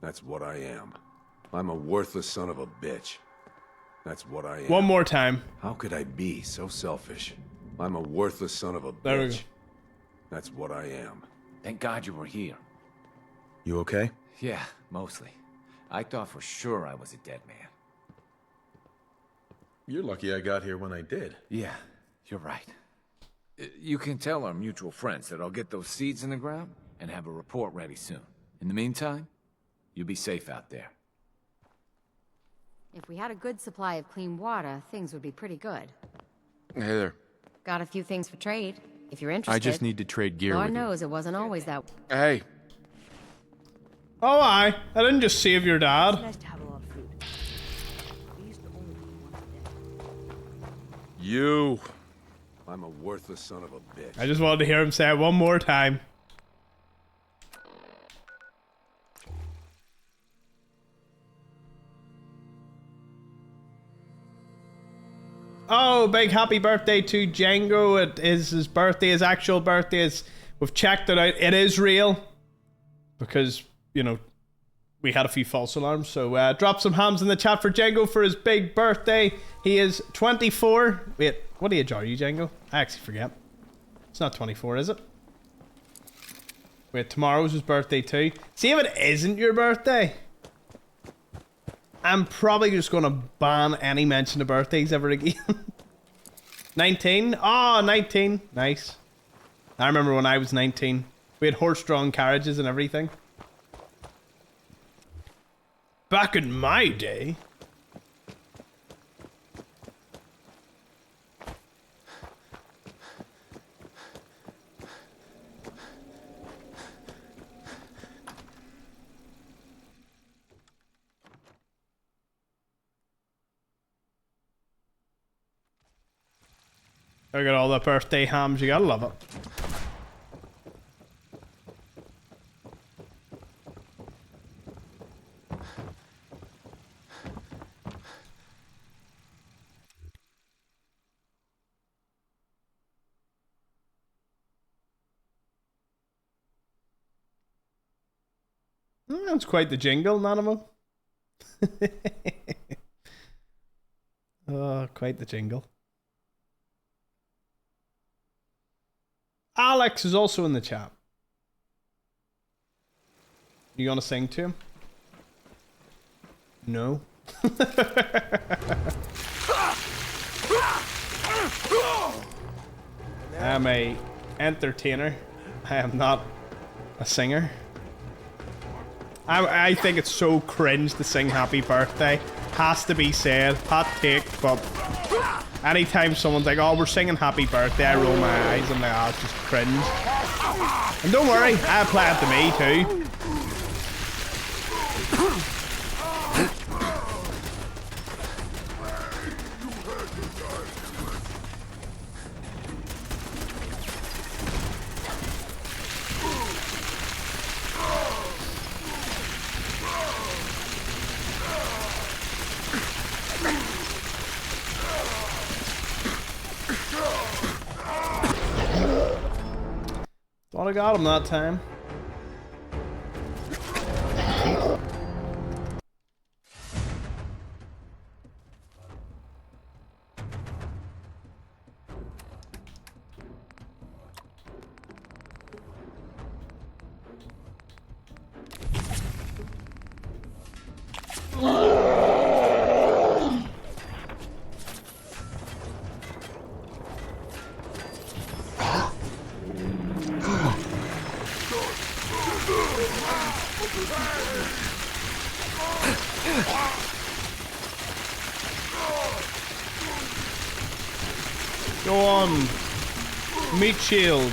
That's what I am. I'm a worthless son of a bitch. That's what I am.
One more time.
How could I be so selfish? I'm a worthless son of a bitch.
There we go.
That's what I am.
Thank God you were here.
You okay?
Yeah, mostly. I thought for sure I was a dead man.
You're lucky I got here when I did.
Yeah, you're right. You can tell our mutual friends that I'll get those seeds in the ground and have a report ready soon. In the meantime, you'll be safe out there.
If we had a good supply of clean water, things would be pretty good.
Hey there.
Got a few things for trade, if you're interested.
I just need to trade gear
Lord
with you.
knows it wasn't always that.
Hey.
Oh, I didn't just save your dad.
Nice to have a lot of food. We used to only eat once a day.
You.
I'm a worthless son of a bitch.
I just wanted to hear him say it one more time. Oh, big happy birthday to Django. It is his birthday, his actual birthday. We've checked it out. It is real. Because, you know, we had a few false alarms. So drop some hams in the chat for Django for his big birthday. He is 24. Wait, what age are you, Django? I actually forget. It's not 24, is it? Wait, tomorrow's his birthday too. See if it isn't your birthday. I'm probably just going to ban any mention of birthdays ever again. 19? Oh, 19. Nice. I remember when I was 19. We had horse-drawn carriages and everything. Back in my day. Look at all the birthday hams. You gotta love it. That's quite the jingle, Nanimo. Oh, quite the jingle. Alex is also in the chat. You gonna sing to him? No. I'm a entertainer. I am not a singer. I think it's so cringe to sing happy birthday. Has to be said. Hot take, but anytime someone's like, oh, we're singing happy birthday, I roll my eyes and like, oh, it's just cringe. And don't worry, I apply it to me too. Thought I got him that time. Go on. Meat shield.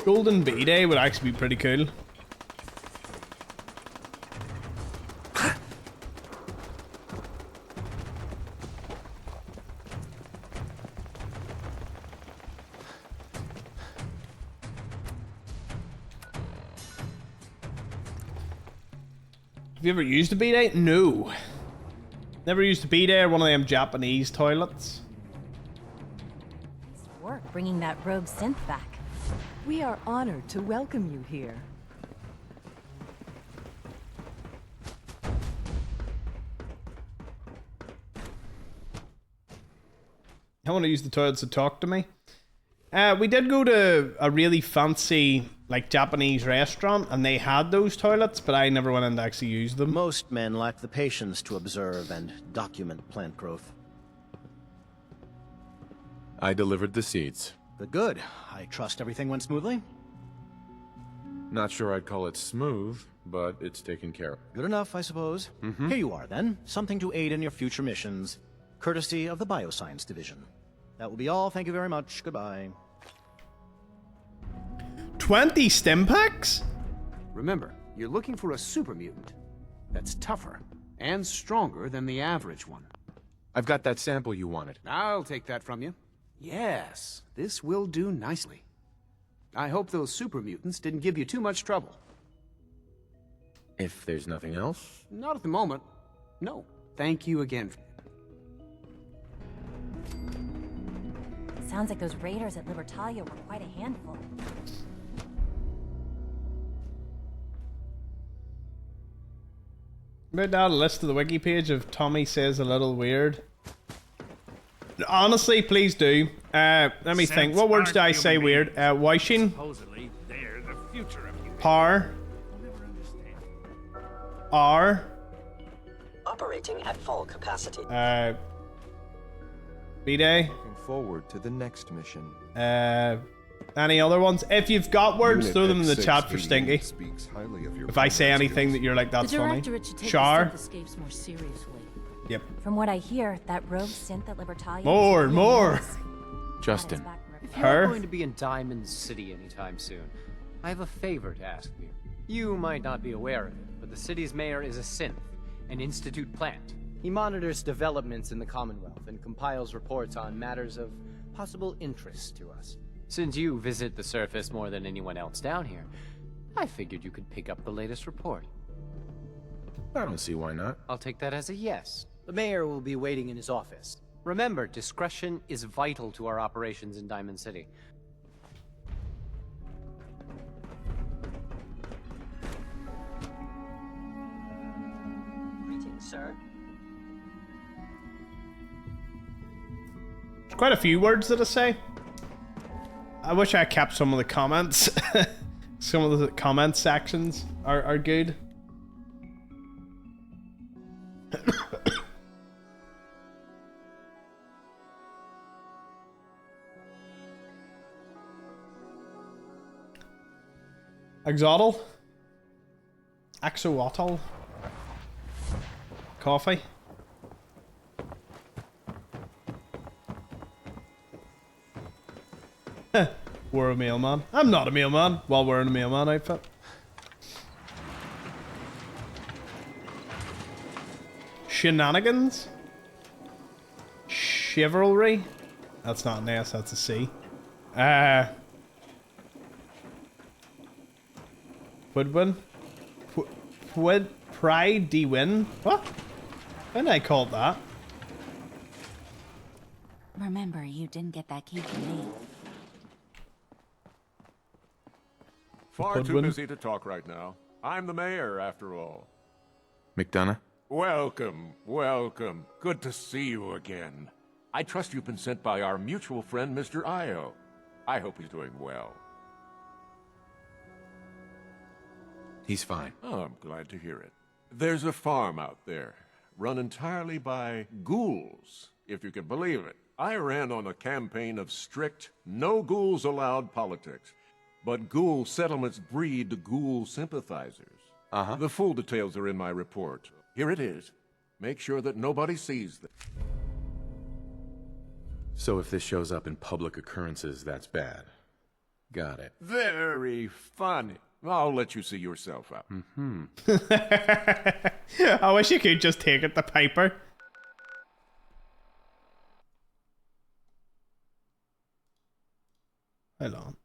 Golden B-Day would actually be pretty cool. Have you ever used a B-Day? No. Never used a B-Day or one of them Japanese toilets.
Nice work bringing that rogue synth back. We are honored to welcome you here.
I want to use the toilets to talk to me. We did go to a really fancy, like, Japanese restaurant, and they had those toilets, but I never went in to actually use them.
Most men lack the patience to observe and document plant growth.
I delivered the seeds.
But good. I trust everything went smoothly?
Not sure I'd call it smooth, but it's taken care of.
Good enough, I suppose. Here you are, then. Something to aid in your future missions, courtesy of the Bioscience Division. That will be all. Thank you very much. Goodbye.
20 stim packs?
Remember, you're looking for a super mutant that's tougher and stronger than the average one.
I've got that sample you wanted.
I'll take that from you. Yes, this will do nicely. I hope those super mutants didn't give you too much trouble.
If there's nothing else?
Not at the moment. No. Thank you again.
Sounds like those raiders at Libertalia were quite a handful.
Wrote down a list to the wiki page of Tommy says a little weird. Honestly, please do. Let me think. What words do I say weird? Wishing.
Supposedly, they're the future of you.
Par. R.
Operating at full capacity.
B-Day.
Looking forward to the next mission.
Any other ones? If you've got words, throw them in the chat for Stinky. If I say anything that you're like, that's funny.
The directorate should take
Char.
the synth escapes more seriously.
Yep.
From what I hear, that rogue synth at Libertalia...
More.
Justin.
If you're going to be in Diamond City anytime soon, I have a favor to ask you. You might not be aware of it, but the city's mayor is a synth, an Institute plant. He monitors developments in the Commonwealth and compiles reports on matters of possible interest to us. Since you visit the surface more than anyone else down here, I figured you could pick up the latest report.
I don't see why not.
I'll take that as a yes. The mayor will be waiting in his office. Remember, discretion is vital to our operations in Diamond City.
Greetings, sir.
There's quite a few words that I say. I wish I kept some of the comments. Some of the comment sections are good. Exotl. Axolotl. Coffee. We're a mailman. I'm not a mailman while wearing a mailman outfit. Shenanigans. Chivalry. That's not an S, that's a C. Woodwin. Pride D-Win. What? When did I call it that?
Remember, you didn't get that key from me.
Far too busy to talk right now. I'm the mayor, after all.
McDonough?
Welcome, welcome. Good to see you again. I trust you've been sent by our mutual friend, Mr. Io. I hope he's doing well.
He's fine.
Oh, I'm glad to hear it. There's a farm out there, run entirely by ghouls, if you can believe it. I ran on a campaign of strict, no ghouls allowed politics. But ghoul settlements breed ghoul sympathizers. The full details are in my report. Here it is. Make sure that nobody sees them.
So if this shows up in public occurrences, that's bad. Got it.
Very funny. I'll let you see yourself out.
I wish you could just take it to Piper. Hold on.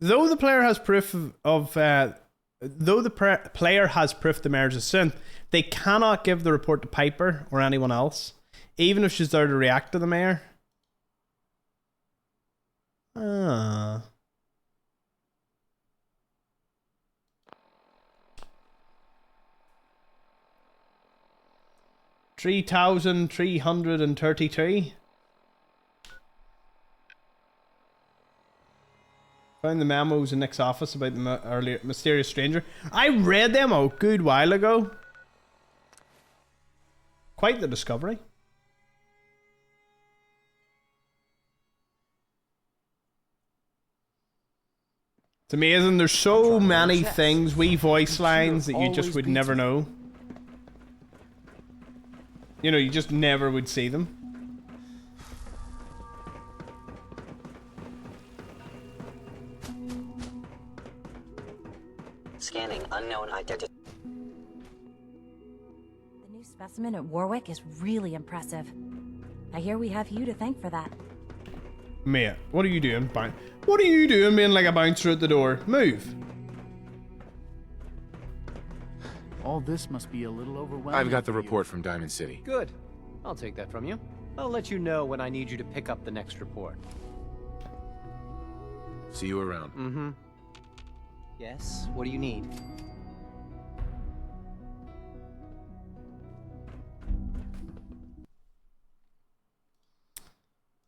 Though the player has proof player has proof the marriage is synth, they cannot give the report to Piper or anyone else, even if she's there to react to the mayor. Ah. $3,333. Found the memos in Nick's office about the earlier mysterious stranger. I read them a good while ago. Quite the discovery. It's amazing. There's so many things, wee voice lines that you just would never know. You know, you just never would see them.
Scanning unknown identity.
The new specimen at Warwick is really impressive. I hear we have you to thank for that.
Mate, what are you doing? What are you doing being like a bouncer at the door? Move.
All this must be a little overwhelming.
I've got the report from Diamond City.
Good. I'll take that from you. I'll let you know when I need you to pick up the next report.
See you around.
Yes, what do you need?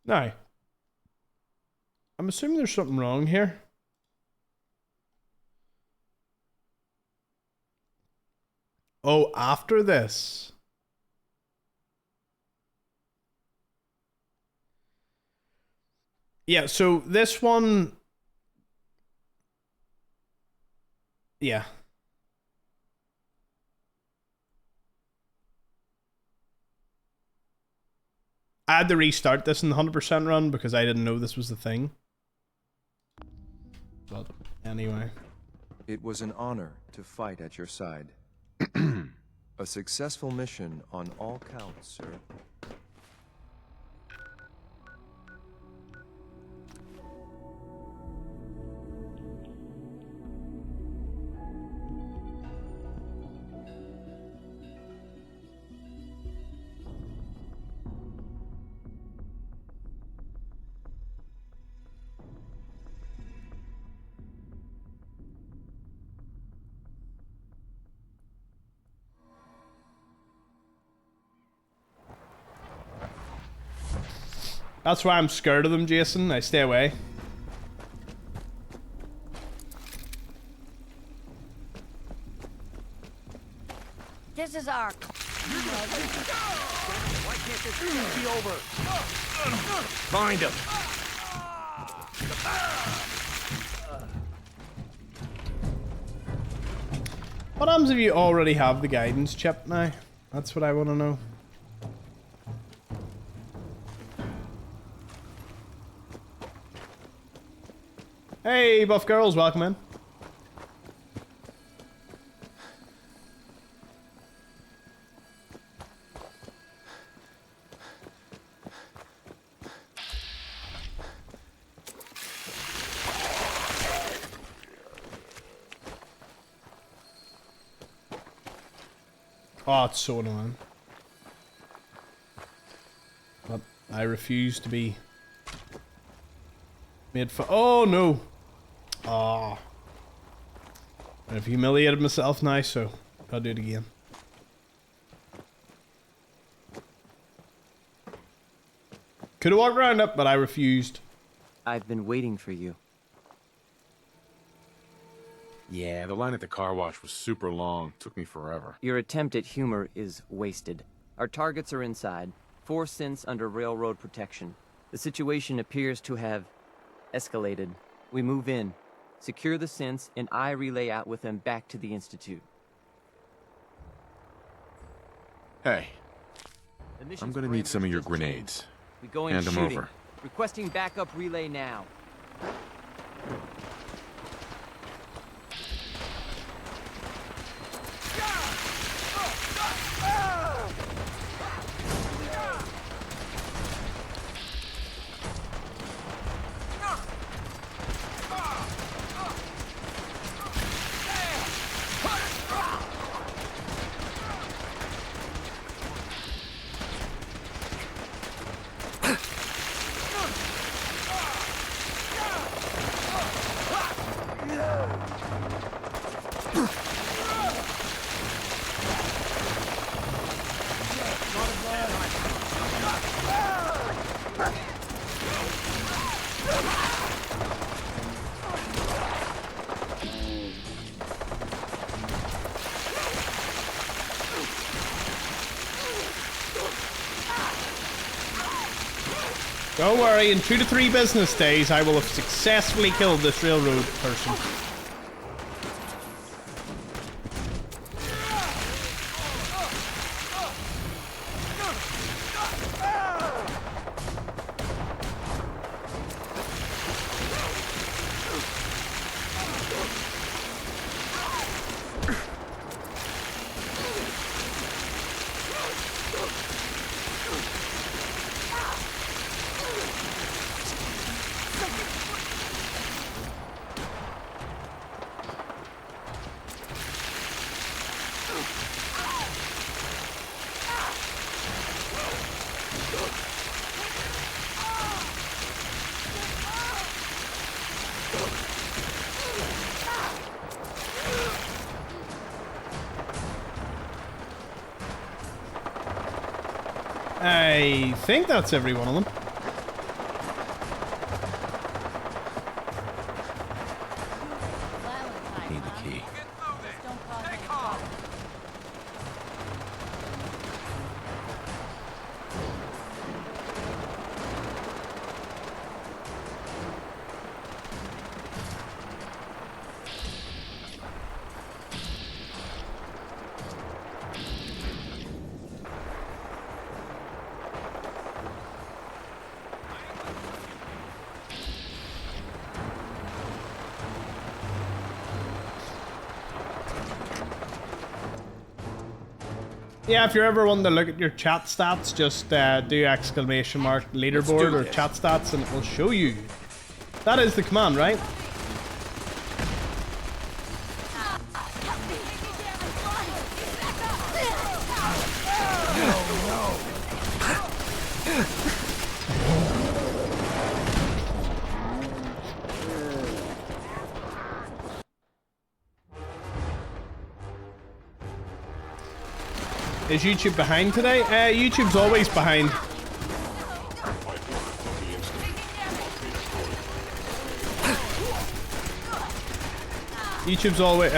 Now, I'm assuming there's something wrong here. Oh, after this. Yeah, so this one... Yeah. I had to restart this in the 100% run because I didn't know this was the thing. But anyway.
It was an honor to fight at your side. A successful mission on all counts, sir.
That's why I'm scared of them, Jason. I stay away.
This is our...
Why can't this be over?
Find him.
What happens if you already have the guidance chip now? That's what I want to know. Hey, buff girls, welcome in. Oh, it's so annoying. But I refuse to be made for. Oh no! Ah, I've humiliated myself now, so I'll do it again. Could have walked around it, but I refused.
I've been waiting for you.
Yeah, the line at the car wash was super long. Took me forever.
Your attempt at humor is wasted. Our targets are inside. 4 synths under railroad protection. The situation appears to have escalated. We move in, secure the synths, and I relay out with them back to the Institute.
Hey, I'm gonna need some of your grenades.
We go in
Hand them
shooting.
over.
Requesting backup relay now.
Don't worry, in 2 to 3 business days, I will have successfully killed this railroad person. I think that's every one of them.
Need the key.
Yeah, if you're ever wanting to look at your chat stats, just do ! Leaderboard or chat stats and it will show you. That is the command, right? Is YouTube behind today? YouTube's always behind. YouTube's always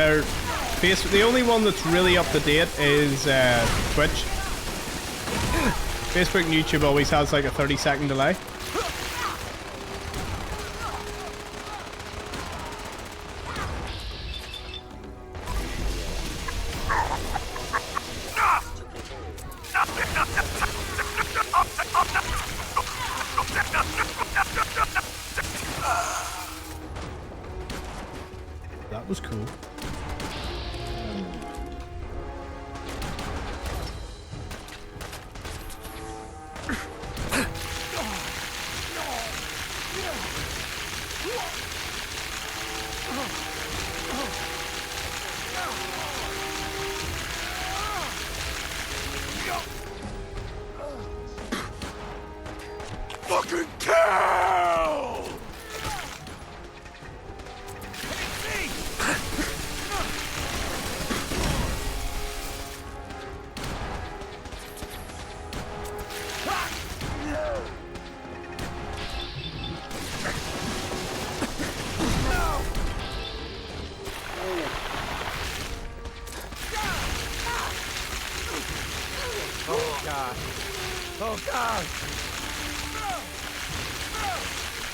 the only one that's really up to date is Twitch. Facebook and YouTube always has like a 30-second delay. That was cool.
Fucking kill!
Oh god. Oh god.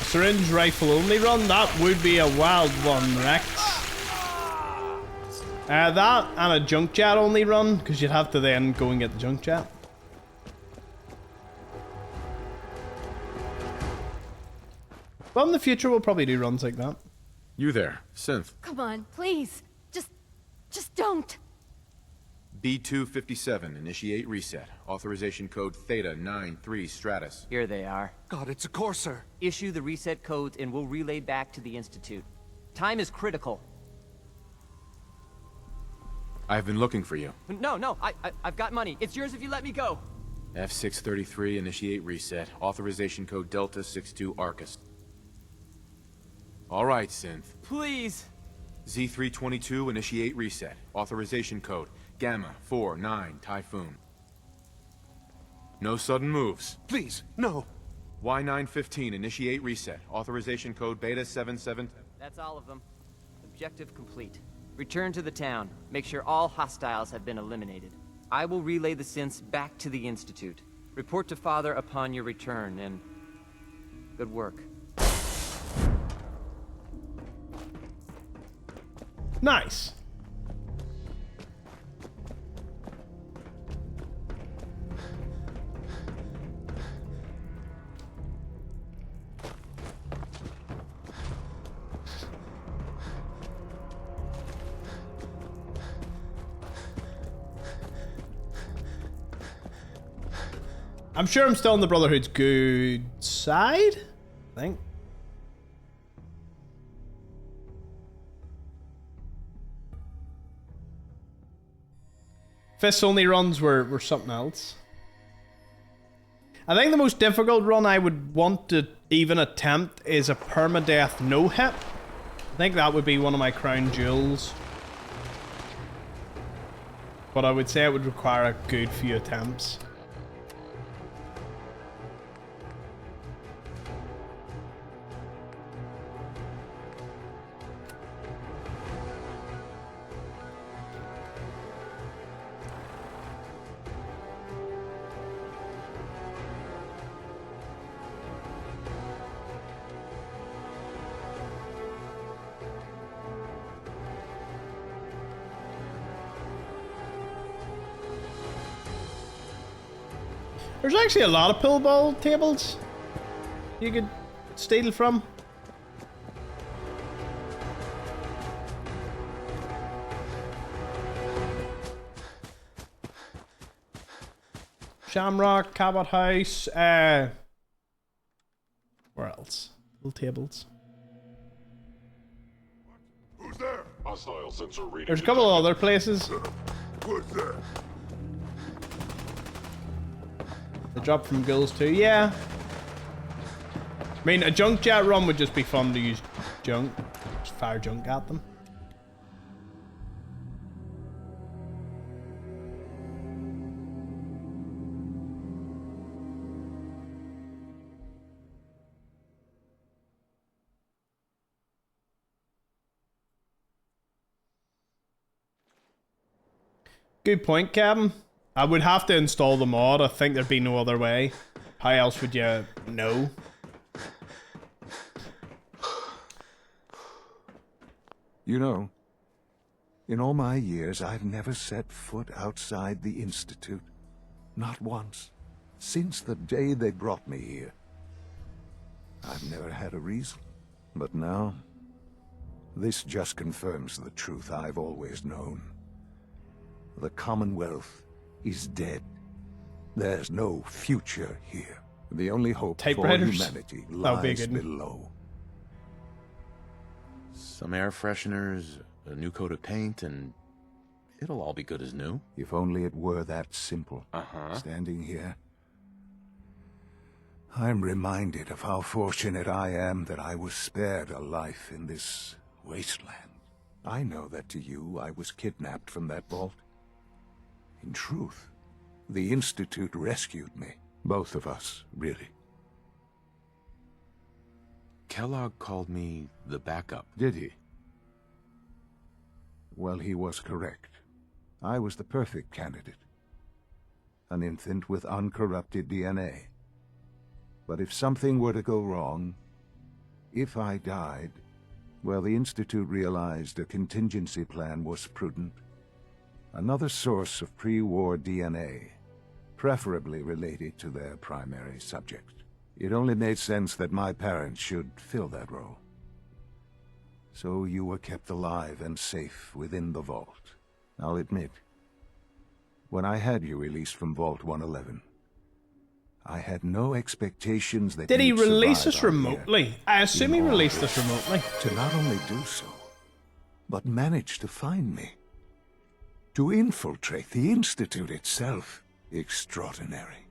Syringe rifle only run? That would be a wild one, Rex. That and a junk jet only run, because you'd have to then go and get the junk jet. Well, in the future, we'll probably do runs like that.
You there, Synth.
Come on, please. Just don't.
B257, initiate reset. Authorization code Theta 93 Stratus.
Here they are.
God, it's a Courser.
Issue the reset codes and we'll relay back to the Institute. Time is critical.
I've been looking for you.
No, I've got money. It's yours if you let me go.
F633, initiate reset. Authorization code Delta 62 Arcus. All right, Synth.
Please.
Z322, initiate reset. Authorization code Gamma 49 Typhoon. No sudden moves.
Please, no.
Y915, initiate reset. Authorization code Beta 77.
That's all of them. Objective complete. Return to the town. Make sure all hostiles have been eliminated. I will relay the synths back to the Institute. Report to Father upon your return, and good work.
Nice. I'm sure I'm still on the Brotherhood's good side, I think. Fists only runs were something else. I think the most difficult run I would want to even attempt is a permadeath no-hit. I think that would be one of my crown jewels. But I would say it would require a good few attempts. There's actually a lot of pillball tables you could steal from. Shamrock, Cabot House, where else? Little tables.
Who's there? Hostile sensor reading.
There's a couple of other places.
What's that?
They drop from ghouls too, yeah. I mean, a junk jet run would just be fun to use junk. Just fire junk at them. Good point, Captain. I would have to install the mod. I think there'd be no other way. How else would you know?
You know, in all my years, I've never set foot outside the Institute. Not once. Since the day they brought me here. I've never had a reason. But now, this just confirms the truth I've always known. The Commonwealth is dead. There's no future here. The only hope for humanity lies below.
Some air fresheners, a new coat of paint, and it'll all be good as new.
If only it were that simple. Standing here, I'm reminded of how fortunate I am that I was spared a life in this wasteland. I know that to you, I was kidnapped from that vault. In truth, the Institute rescued me. Both of us, really.
Kellogg called me the backup.
Did he? Well, he was correct. I was the perfect candidate. An infant with uncorrupted DNA. But if something were to go wrong, if I died, well, the Institute realized a contingency plan was prudent. Another source of pre-war DNA, preferably related to their primary subject. It only made sense that my parents should fill that role. So you were kept alive and safe within the vault. I'll admit, when I had you released from Vault 111, I had no expectations that
Did he
you'd
release
survive
us
out
remotely?
here.
I assume he
In all
released
this,
us remotely.
To not only do so, but manage to find me. To infiltrate the Institute itself. Extraordinary.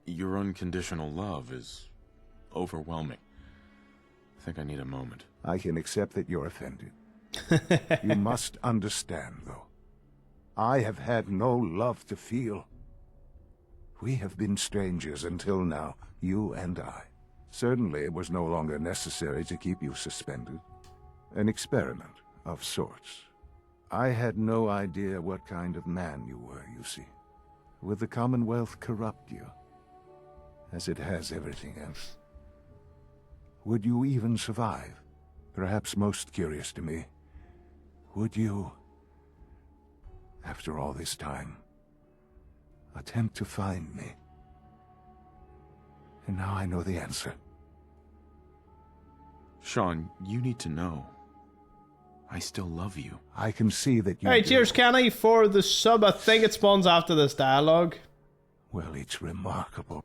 Your unconditional love is overwhelming. I think I need a moment.
I can accept that you're offended. You must understand, though. I have had no love to feel. We have been strangers until now, you and I. Certainly it was no longer necessary to keep you suspended. An experiment of sorts. I had no idea what kind of man you were, you see. Would the Commonwealth corrupt you? As it has everything else. Would you even survive? Perhaps most curious to me, would you, after all this time, attempt to find me? And now I know the answer.
Sean, you need to know. I still love you.
I can see that you
Hey,
do.
cheers, Kenny, for the sub. I think it spawns after this dialogue.
Well, it's remarkable.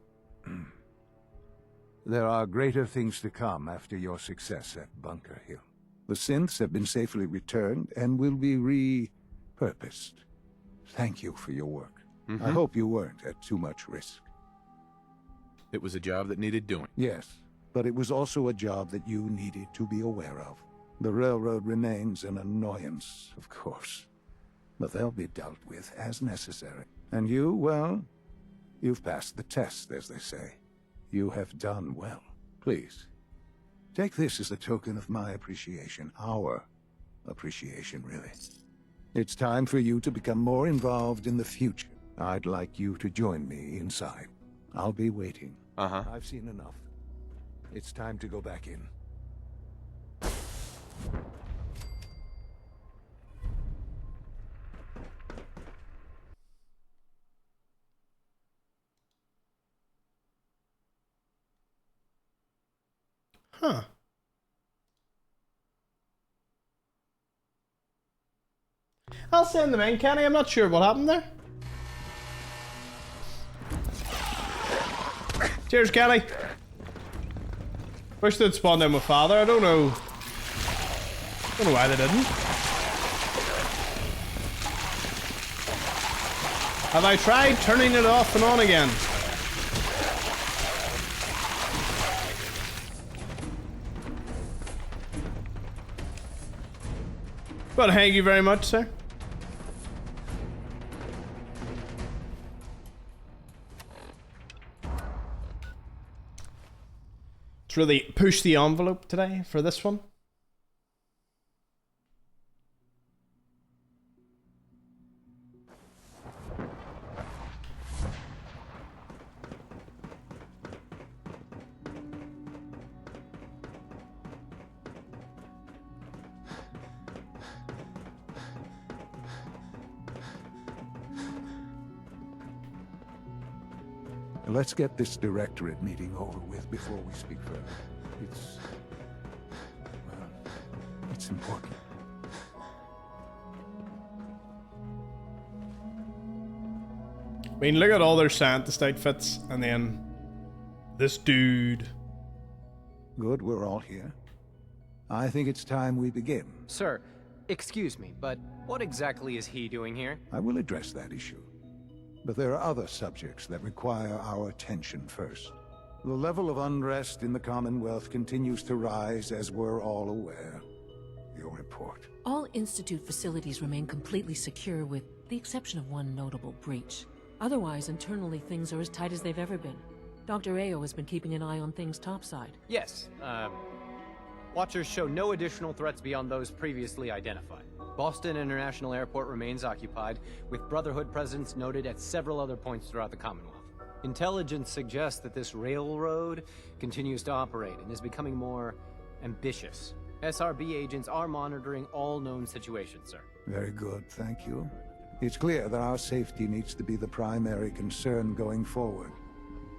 There are greater things to come after your success at Bunker Hill. The synths have been safely returned and will be repurposed. Thank you for your work. I hope you weren't at too much risk.
It was a job that needed doing.
Yes, but it was also a job that you needed to be aware of. The railroad remains an annoyance, of course, but they'll be dealt with as necessary. And you, well, you've passed the test, as they say. You have done well. Please, take this as a token of my appreciation. Our appreciation, really. It's time for you to become more involved in the future. I'd like you to join me inside. I'll be waiting. I've seen enough. It's time to go back in.
Huh. I'll send them in, Kenny. I'm not sure what happened there. Cheers, Kelly. Wish they'd spawned in with Father. I don't know. Don't know why they didn't. Have I tried turning it off and on again? Well, thank you very much, sir. It's really push the envelope today for this one.
Let's get this directorate meeting over with before we speak further. It's important.
I mean, look at all their scientist outfits, and then this dude.
Good, we're all here. I think it's time we begin.
Sir, excuse me, but what exactly is he doing here?
I will address that issue. But there are other subjects that require our attention first. The level of unrest in the Commonwealth continues to rise, as we're all aware. Your report.
All Institute facilities remain completely secure with the exception of one notable breach. Otherwise, internally, things are as tight as they've ever been. Dr. Ao has been keeping an eye on things topside.
Yes, Watchers show no additional threats beyond those previously identified. Boston International Airport remains occupied, with Brotherhood presence noted at several other points throughout the Commonwealth. Intelligence suggests that this railroad continues to operate and is becoming more ambitious. SRB agents are monitoring all known situations, sir.
Very good, thank you. It's clear that our safety needs to be the primary concern going forward.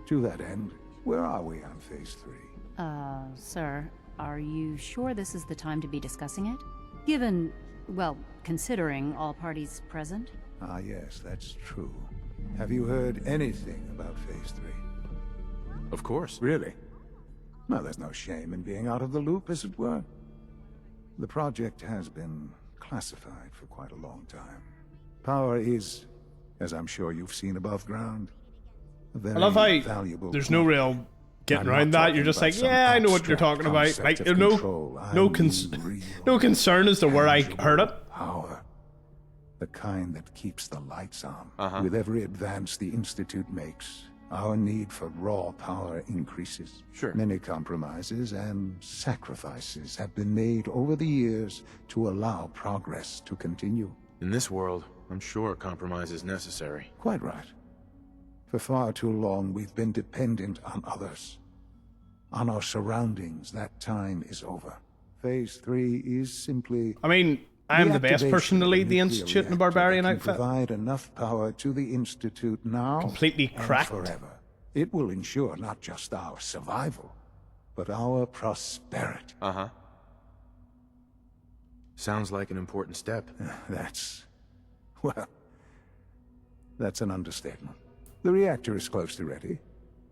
To that end, where are we on Phase 3?
Sir, are you sure this is the time to be discussing it? Given, well, considering all parties present?
Ah, yes, that's true. Have you heard anything about Phase 3?
Of course.
Really? Well, there's no shame in being out of the loop, as it were. The project has been classified for quite a long time. Power is, as I'm sure you've seen above ground, a very
I love how
valuable
there's no real getting around that. You're just like, yeah, I know what you're talking about. Like, there's no concern as to where I heard it.
Power. The kind that keeps the lights on. With every advance the Institute makes, our need for raw power increases.
Sure.
Many compromises and sacrifices have been made over the years to allow progress to continue.
In this world, I'm sure compromise is necessary.
Quite right. For far too long, we've been dependent on others. On our surroundings. That time is over. Phase 3 is simply...
I mean, I'm the best person to lead the Institute in a barbarian outfit.
Provide enough power to the Institute now
completely cracked.
And forever. It will ensure not just our survival, but our prosperity.
Sounds like an important step.
Well, that's an understatement. The reactor is close to ready,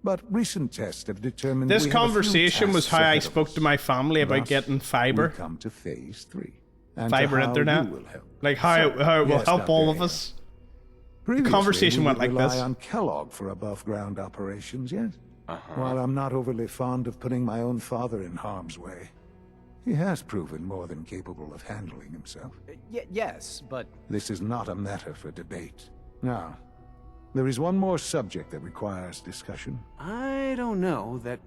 but recent tests have determined
this conversation was how I spoke to my family about getting fiber.
We come to Phase 3.
Fiber internet. Like how it will help all of us. The conversation went like this.
We rely on Kellogg for above-ground operations, yes? While I'm not overly fond of putting my own father in harm's way, he has proven more than capable of handling himself.
Yes, but...
This is not a matter for debate. Now, there is one more subject that requires discussion.
I don't know that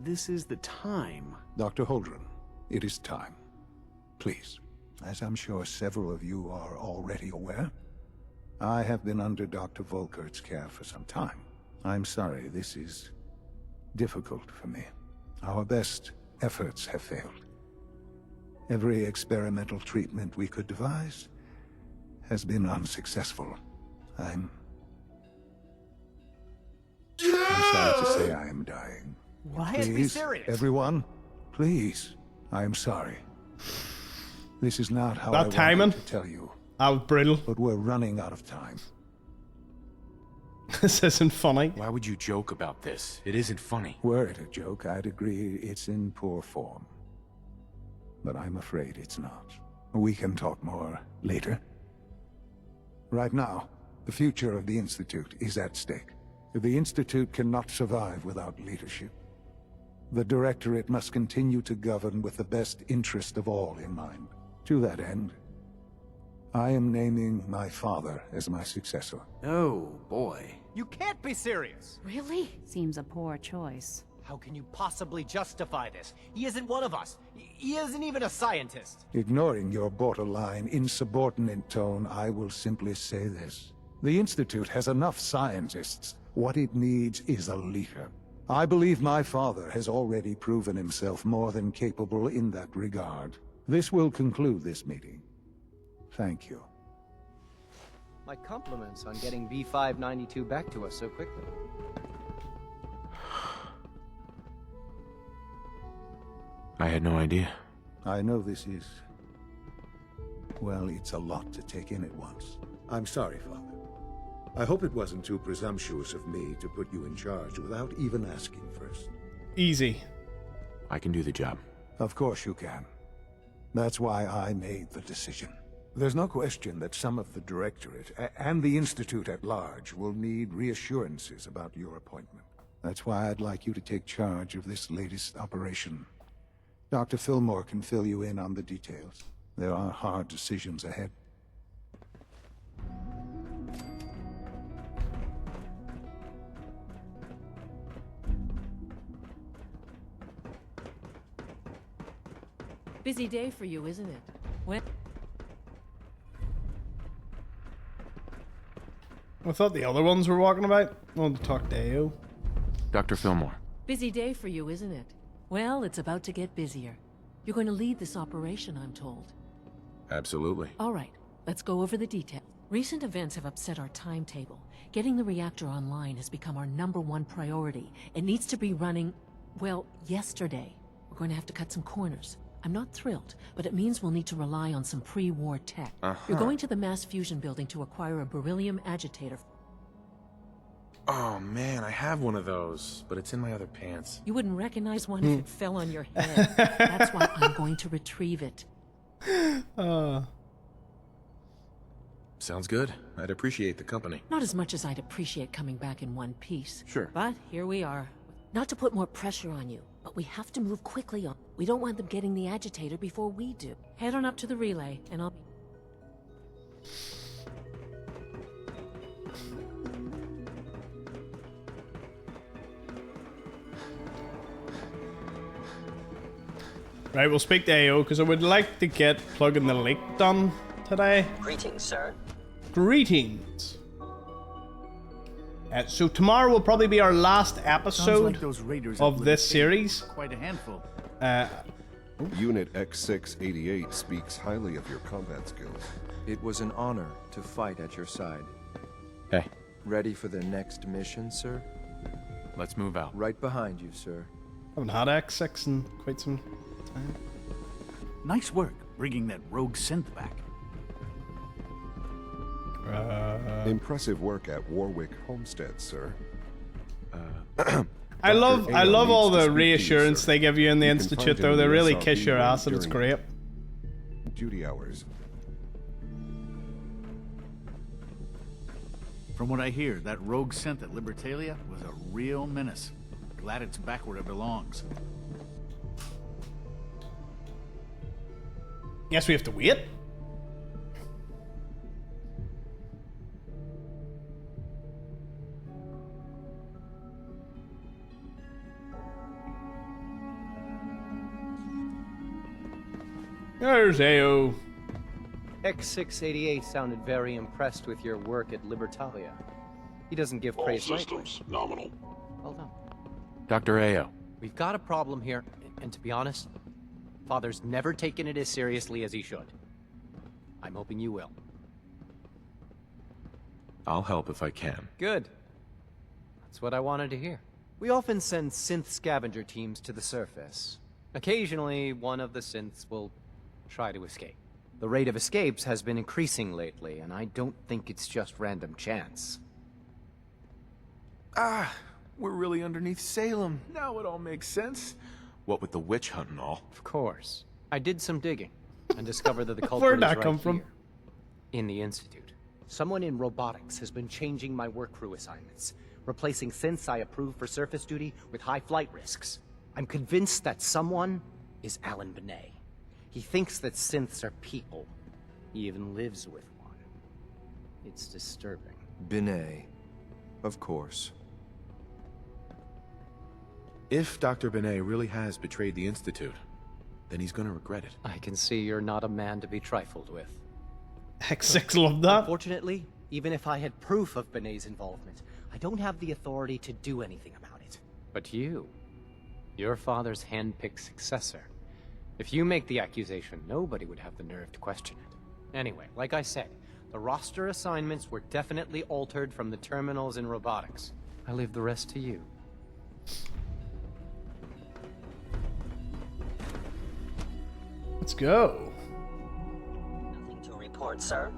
this is the time.
Dr. Holdren, it is time. Please, as I'm sure several of you are already aware, I have been under Dr. Volkert's care for some time. I'm sorry, this is difficult for me. Our best efforts have failed. Every experimental treatment we could devise has been unsuccessful. I'm sorry to say I am dying.
Wyatt, be serious.
Everyone, please, I am sorry. This is not how I
timing
wanted to tell you.
That was brutal.
But we're running out of time.
This isn't funny.
Why would you joke about this? It isn't funny.
Were it a joke, I'd agree it's in poor form. But I'm afraid it's not. We can talk more later. Right now, the future of the Institute is at stake. The Institute cannot survive without leadership. The Directorate must continue to govern with the best interest of all in mind. To that end, I am naming my father as my successor.
Oh, boy. You can't be serious!
Really? Seems a poor choice.
How can you possibly justify this? He isn't one of us. He isn't even a scientist.
Ignoring your borderline, insubordinate tone, I will simply say this. The Institute has enough scientists. What it needs is a leader. I believe my father has already proven himself more than capable in that regard. This will conclude this meeting. Thank you.
My compliments on getting B592 back to us so quickly.
I had no idea.
I know this is... well, it's a lot to take in at once.
I'm sorry, Father. I hope it wasn't too presumptuous of me to put you in charge without even asking first.
Easy.
I can do the job.
Of course you can. That's why I made the decision. There's no question that some of the Directorate and the Institute at large will need reassurances about your appointment. That's why I'd like you to take charge of this latest operation. Dr. Fillmore can fill you in on the details. There are hard decisions ahead.
Busy day for you, isn't it? When?
I thought the other ones were walking about. I wanted to talk to AO.
Dr. Fillmore.
Busy day for you, isn't it? Well, it's about to get busier. You're going to lead this operation, I'm told.
Absolutely.
All right, let's go over the details. Recent events have upset our timetable. Getting the reactor online has become our #1 priority. It needs to be running, well, yesterday. We're going to have to cut some corners. I'm not thrilled, but it means we'll need to rely on some pre-war tech. You're going to the mass fusion building to acquire a beryllium agitator.
Oh man, I have one of those, but it's in my other pants.
You wouldn't recognize one if it fell on your head. That's why I'm going to retrieve it.
Sounds good. I'd appreciate the company.
Not as much as I'd appreciate coming back in one piece.
Sure.
But here we are. Not to put more pressure on you, but we have to move quickly on. We don't want them getting the agitator before we do. Head on up to the relay, and I'll...
Right, we'll speak to AO because I would like to get plugging the leak done today.
Greetings, sir.
Greetings. So tomorrow will probably be our last episode
like those raiders
of this series.
Quite a handful.
Unit X688 speaks highly of your combat skills.
It was an honor to fight at your side.
Hey.
Ready for the next mission, sir?
Let's move out.
Right behind you, sir.
I haven't had X6 in quite some time.
Nice work bringing that rogue synth back.
Impressive work at Warwick Homestead, sir.
I love all the reassurance
sir.
they give you in the
You can
Institute,
find
though.
him
They
in the
really
SRB
kiss your
room
ass, and it's
during
great.
Duty hours.
From what I hear, that rogue synth at Libertalia was a real menace. Glad it's back where it belongs.
Guess we have to wait. There's AO.
X688 sounded very impressed with your work at Libertalia. He doesn't give
All
praise
systems nominal.
Well done.
Dr. AO.
We've got a problem here, and to be honest, Father's never taken it as seriously as he should. I'm hoping you will.
I'll help if I can.
Good. That's what I wanted to hear. We often send synth scavenger teams to the surface. Occasionally, one of the synths will try to escape. The rate of escapes has been increasing lately, and I don't think it's just random chance.
Ah, we're really underneath Salem. Now it all makes sense. What with the witch hunt and all.
Of course. I did some digging and discovered that the culprit
Where'd
is
that
right
come from?
here, in the Institute. Someone in robotics has been changing my workcrew assignments, replacing synths I approve for surface duty with high flight risks. I'm convinced that someone is Alan Benet. He thinks that synths are people. He even lives with one. It's disturbing.
Binet. Of course.
If Dr. Benet really has betrayed the Institute, then he's gonna regret it.
I can see you're not a man to be trifled with.
X6 love that.
Unfortunately, even if I had proof of Benet's involvement, I don't have the authority to do anything about it. But you, your father's hand-picked successor. If you make the accusation, nobody would have the nerve to question it. Anyway, like I said, the roster assignments were definitely altered from the terminals in robotics. I leave the rest to you.
Let's go.
Nothing to report, sir.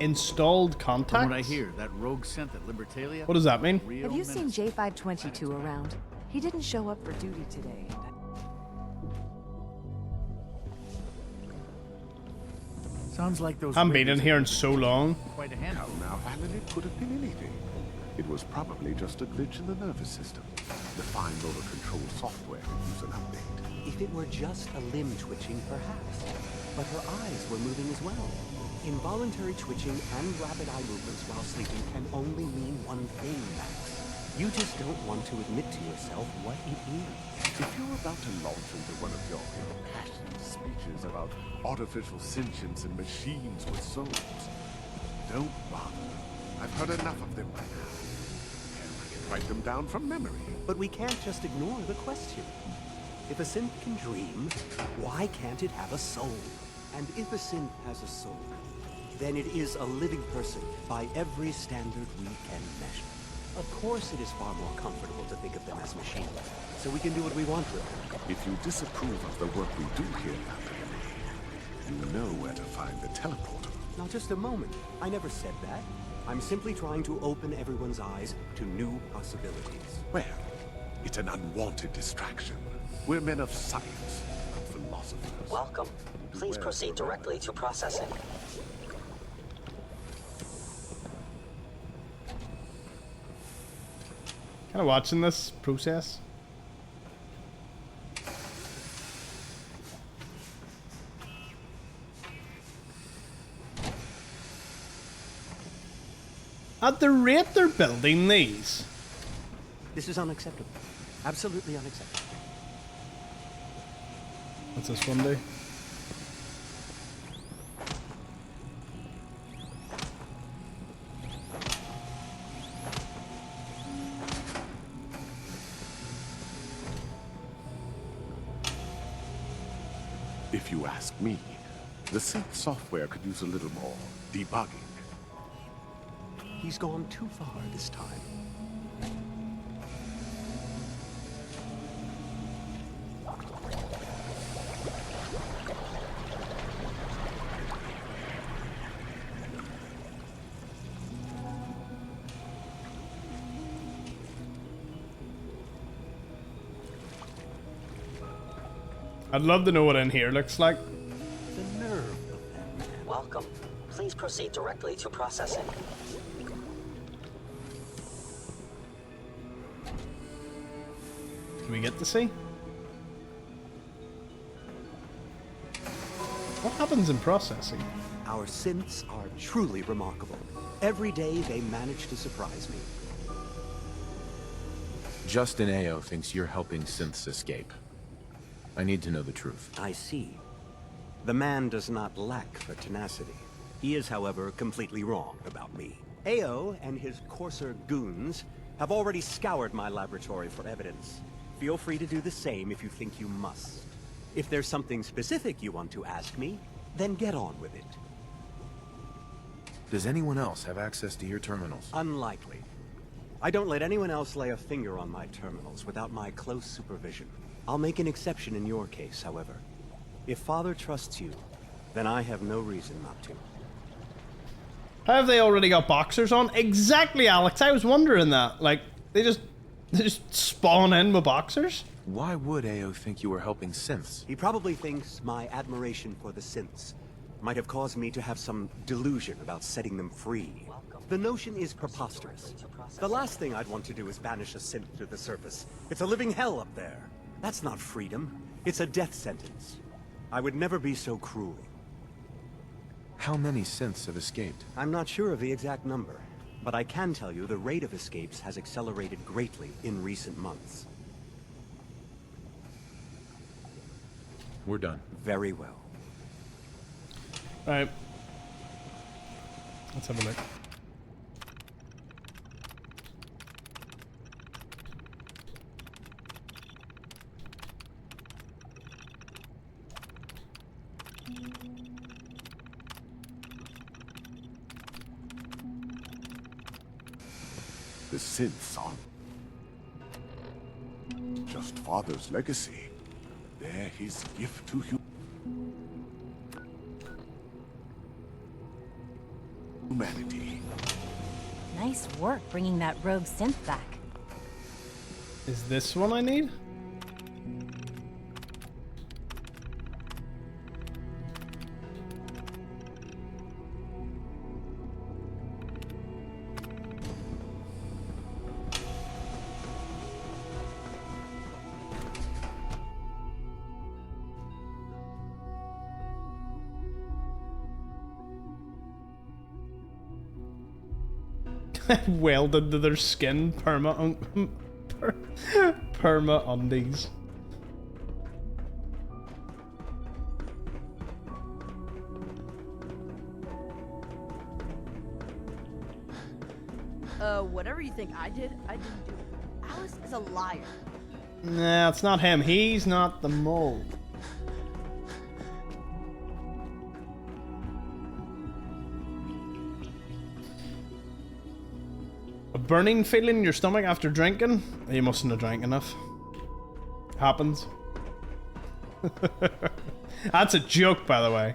Installed contacts?
From what I hear, that rogue synth at Libertalia...
What does that mean?
Have you seen J522 around? He didn't show up for duty today.
Sounds like those...
I haven't been in here in so long.
Quite a handful.
Now, Alan, it could have been anything. It was probably just a glitch in the nervous system. The fine motor control software could use an update.
If it were just a limb twitching, perhaps. But her eyes were moving as well. Involuntary twitching and rapid eye movements while sleeping can only mean one thing, Max. You just don't want to admit to yourself what it is.
If you're about to launch into one of your impassioned speeches about artificial sentience and machines with souls, don't bother. I've heard enough of them by now. I can write them down from memory.
But we can't just ignore the question. If a synth can dream, why can't it have a soul? And if a synth has a soul, then it is a living person by every standard we can measure. Of course it is far more comfortable to think of them as machines, so we can do what we want with them.
If you disapprove of the work we do here, Dr. Benet, you know where to find the teleporter.
Now just a moment. I never said that. I'm simply trying to open everyone's eyes to new possibilities.
Well, it's an unwanted distraction. We're men of science, not philosophers.
Welcome. Please proceed directly to processing.
Kind of watching this process. At the rate they're building these.
This is unacceptable. Absolutely unacceptable.
What's this one do?
If you ask me, the synth software could use a little more debugging.
He's gone too far this time.
I'd love to know what in here looks like.
The nerve of that man.
Welcome. Please proceed directly to processing.
Can we get to see? What happens in processing?
Our synths are truly remarkable. Every day they manage to surprise me.
Justin Ao thinks you're helping synths escape. I need to know the truth.
I see. The man does not lack for tenacity. He is, however, completely wrong about me. Ao and his coarser goons have already scoured my laboratory for evidence. Feel free to do the same if you think you must. If there's something specific you want to ask me, then get on with it.
Does anyone else have access to your terminals?
Unlikely. I don't let anyone else lay a finger on my terminals without my close supervision. I'll make an exception in your case, however. If Father trusts you,
then I have no reason not to.
Have they already got boxers on? Exactly, Alex. I was wondering that. Like, they just spawn in with boxers?
Why would AO think you were helping synths?
He probably thinks my admiration for the synths might have caused me to have some delusion about setting them free. The notion is preposterous. The last thing I'd want to do is banish a synth to the surface. It's a living hell up there. That's not freedom. It's a death sentence. I would never be so cruel.
How many synths have escaped?
I'm not sure of the exact number, but I can tell you the rate of escapes has accelerated greatly in recent months.
We're done.
Very well.
Alright. Let's have a look.
The synths are just Father's legacy. They're his gift to humanity.
Nice work bringing that rogue synth back.
Is this one I need? Welded to their skin, perma undies.
Whatever you think I did, I didn't do it. Alice is a liar.
Nah, it's not him. He's not the mole. A burning feeling in your stomach after drinking? You mustn't have drank enough. Happens. That's a joke, by the way.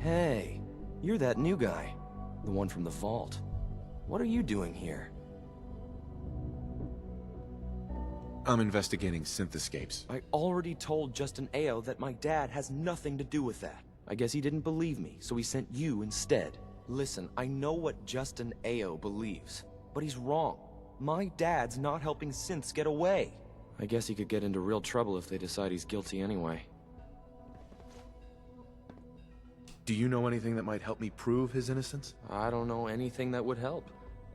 Hey, you're that new guy. The one from the vault. What are you doing here?
I'm investigating synth escapes.
I already told Justin Ao that my dad has nothing to do with that. I guess he didn't believe me, so he sent you instead. Listen, I know what Justin Ao believes, but he's wrong. My dad's not helping synths get away. I guess he could get into real trouble if they decide he's guilty anyway.
Do you know anything that might help me prove his innocence?
I don't know anything that would help.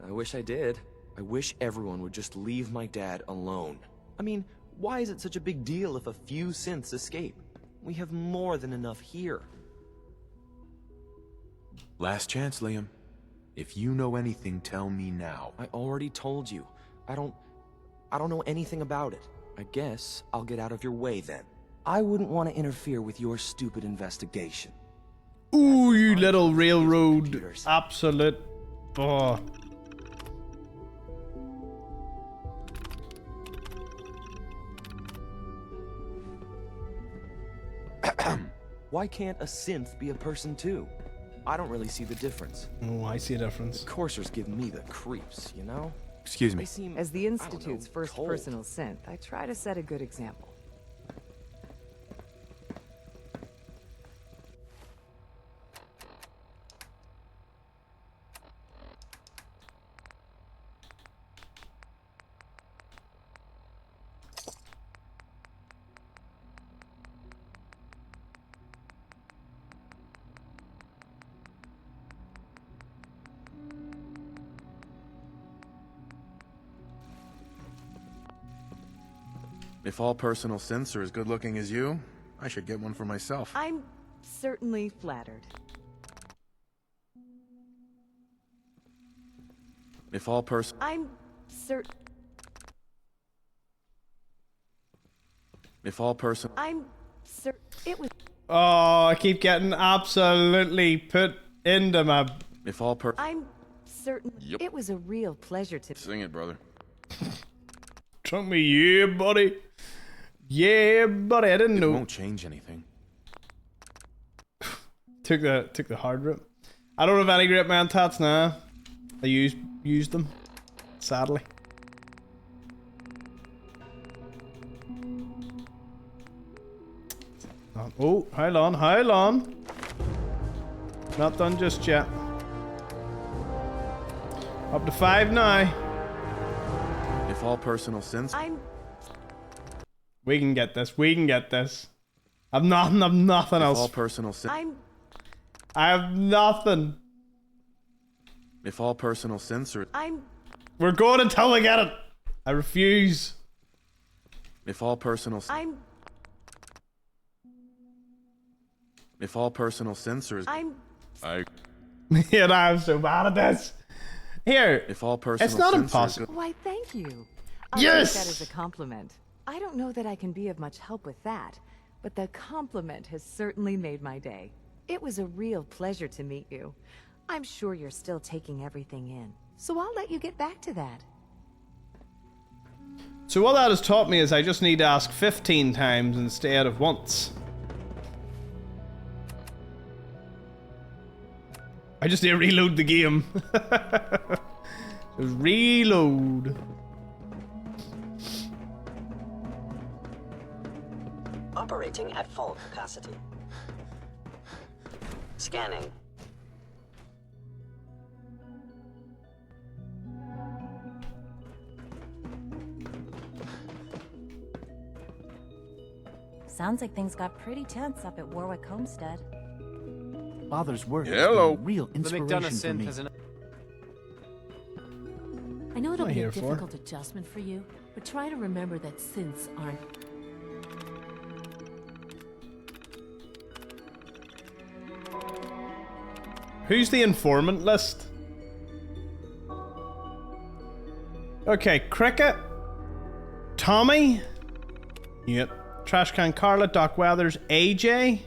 I wish I did. I wish everyone would just leave my dad alone. I mean, why is it such a big deal if a few synths escape? We have more than enough here.
Last chance, Liam. If you know anything, tell me now.
I already told you. I don't know anything about it. I guess I'll get out of your way then. I wouldn't want to interfere with your stupid investigation.
Ooh, you little railroad absolute. Oh.
Why can't a synth be a person too? I don't really see the difference.
Oh, I see a difference.
Coursers give me the creeps, you know?
Excuse me.
They seem,
As the Institute's first
cold.
personal synth, I try to set a good example.
If all personal synths are as good looking as you, I should get one for myself.
I'm certainly flattered.
If all person...
I'm certain.
If all person...
I'm certain. It was.
Oh, I keep getting absolutely put into my...
If all
I'm certain.
Yep.
It was a real pleasure to.
Sing it, brother.
Trunk me, yeah, buddy. Yeah, buddy, I didn't know.
It won't change anything.
Took the hard route. I don't have any great man tats now. I used them, sadly. Oh, hold on. Not done just yet. Up to 5 now.
If all personal sins...
We can get this. I've nothing else.
If all personal sins...
I have nothing.
If all personal sins are...
We're going until we get it. I refuse.
If all personal... If all personal sensors...
Yeah, I'm so bad at this. Here.
If all personal
it's not
sensors...
impossible.
Why, thank you. I'll
Yes!
take that as a compliment. I don't know that I can be of much help with that, but the compliment has certainly made my day. It was a real pleasure to meet you. I'm sure you're still taking everything in, so I'll let you get back to that.
So what that has taught me is I just need to ask 15 times instead of once. I just need to reload the game. Just reload.
Operating at full capacity. Scanning.
Sounds like things got pretty tense up at Warwick Homestead.
Father's work
Hello.
has been a real inspiration for me.
I know it'll
What am I
be a
here for?
difficult adjustment for you, but try to remember that synths aren't...
Who's the informant list? Okay, Cricket. Tommy. Yep. Trashcan Carla, Doc Weathers, AJ.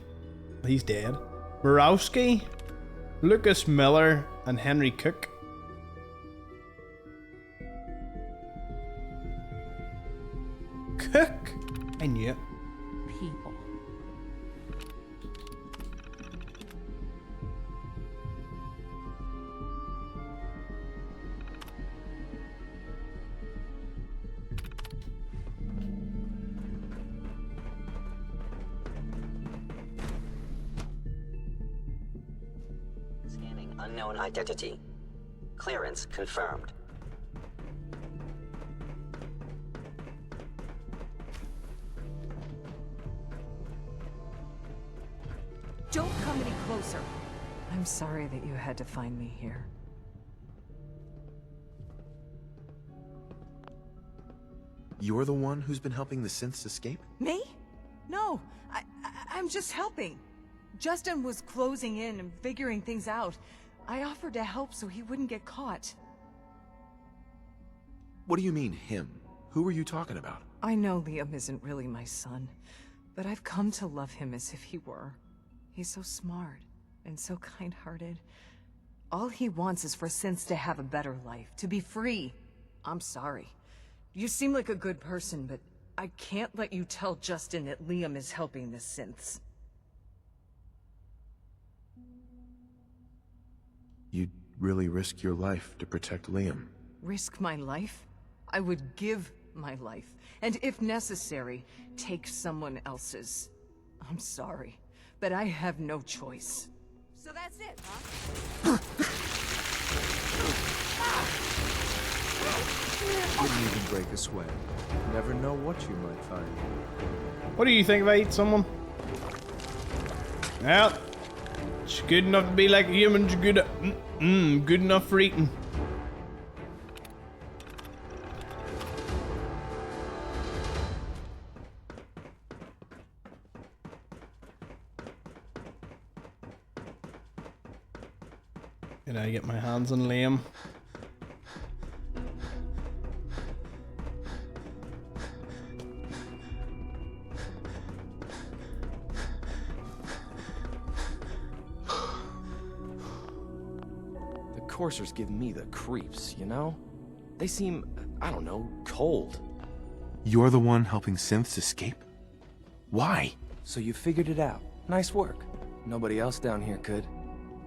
He's dead. Borowski. Lucas Miller, and Henry Cook. Cook? I knew it.
people.
Scanning unknown identity. Clearance confirmed.
Don't come any closer. I'm sorry that you had to find me here.
You're the one who's been helping the synths escape?
Me? No, I'm just helping. Justin was closing in and figuring things out. I offered to help so he wouldn't get caught.
What do you mean, him? Who are you talking about?
I know Liam isn't really my son, but I've come to love him as if he were. He's so smart and so kind-hearted. All he wants is for synths to have a better life, to be free. I'm sorry. You seem like a good person, but I can't let you tell Justin that Liam is helping the synths.
You'd really risk your life to protect Liam.
Risk my life? I would give my life, and if necessary, take someone else's. I'm sorry, but I have no choice. So that's it, huh?
Wouldn't even break a sweat. Never know what you might find.
What do you think if I eat someone? Well, it's good enough to be like a human. It's good, good enough for eating. Can I get my hands on Liam?
The coursers give me the creeps, you know? They seem, I don't know, cold.
You're the one helping synths escape? Why?
So you figured it out. Nice work. Nobody else down here could.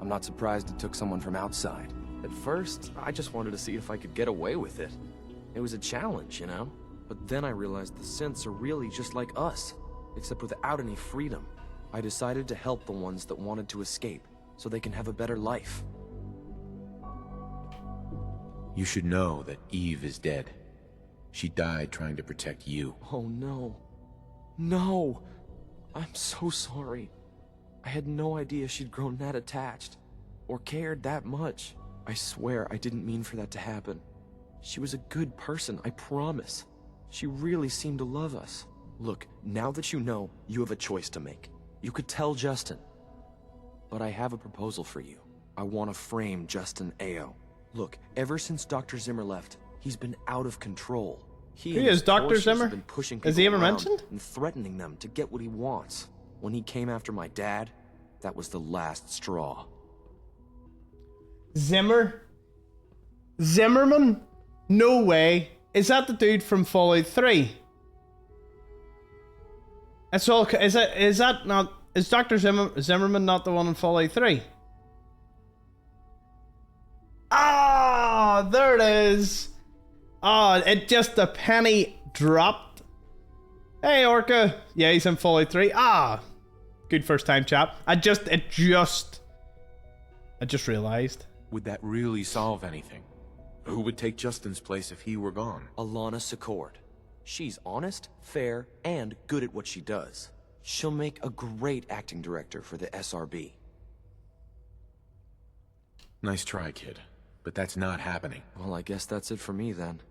I'm not surprised it took someone from outside. At first, I just wanted to see if I could get away with it. It was a challenge, you know? But then I realized the synths are really just like us, except without any freedom. I decided to help the ones that wanted to escape, so they can have a better life.
You should know that Eve is dead. She died trying to protect you.
Oh no. No! I'm so sorry. I had no idea she'd grown that attached, or cared that much. I swear I didn't mean for that to happen. She was a good person, I promise. She really seemed to love us. Look, now that you know, you have a choice to make. You could tell Justin. But I have a proposal for you. I want to frame Justin Ao. Look, ever since Dr. Zimmer left, he's been out of control.
Who is Dr. Zimmer?
Have been pushing
Is he
people
ever
around
mentioned?
and threatening them to get what he wants. When he came after my dad, that was the last straw.
Zimmerman? No way. Is that the dude from Fallout 3? That's all. Is that not? Is Dr. Zimmerman not the one in Fallout 3? Ah, there it is. Ah, it just a penny dropped. Hey, Orca. Yeah, he's in Fallout 3. Ah, good first time chat. I just realized.
Would that really solve anything? Who would take Justin's place if he were gone?
Alana Secord. She's honest, fair, and good at what she does. She'll make a great acting director for the SRB.
Nice try, kid. But that's not happening.
Well, I guess that's it for me then.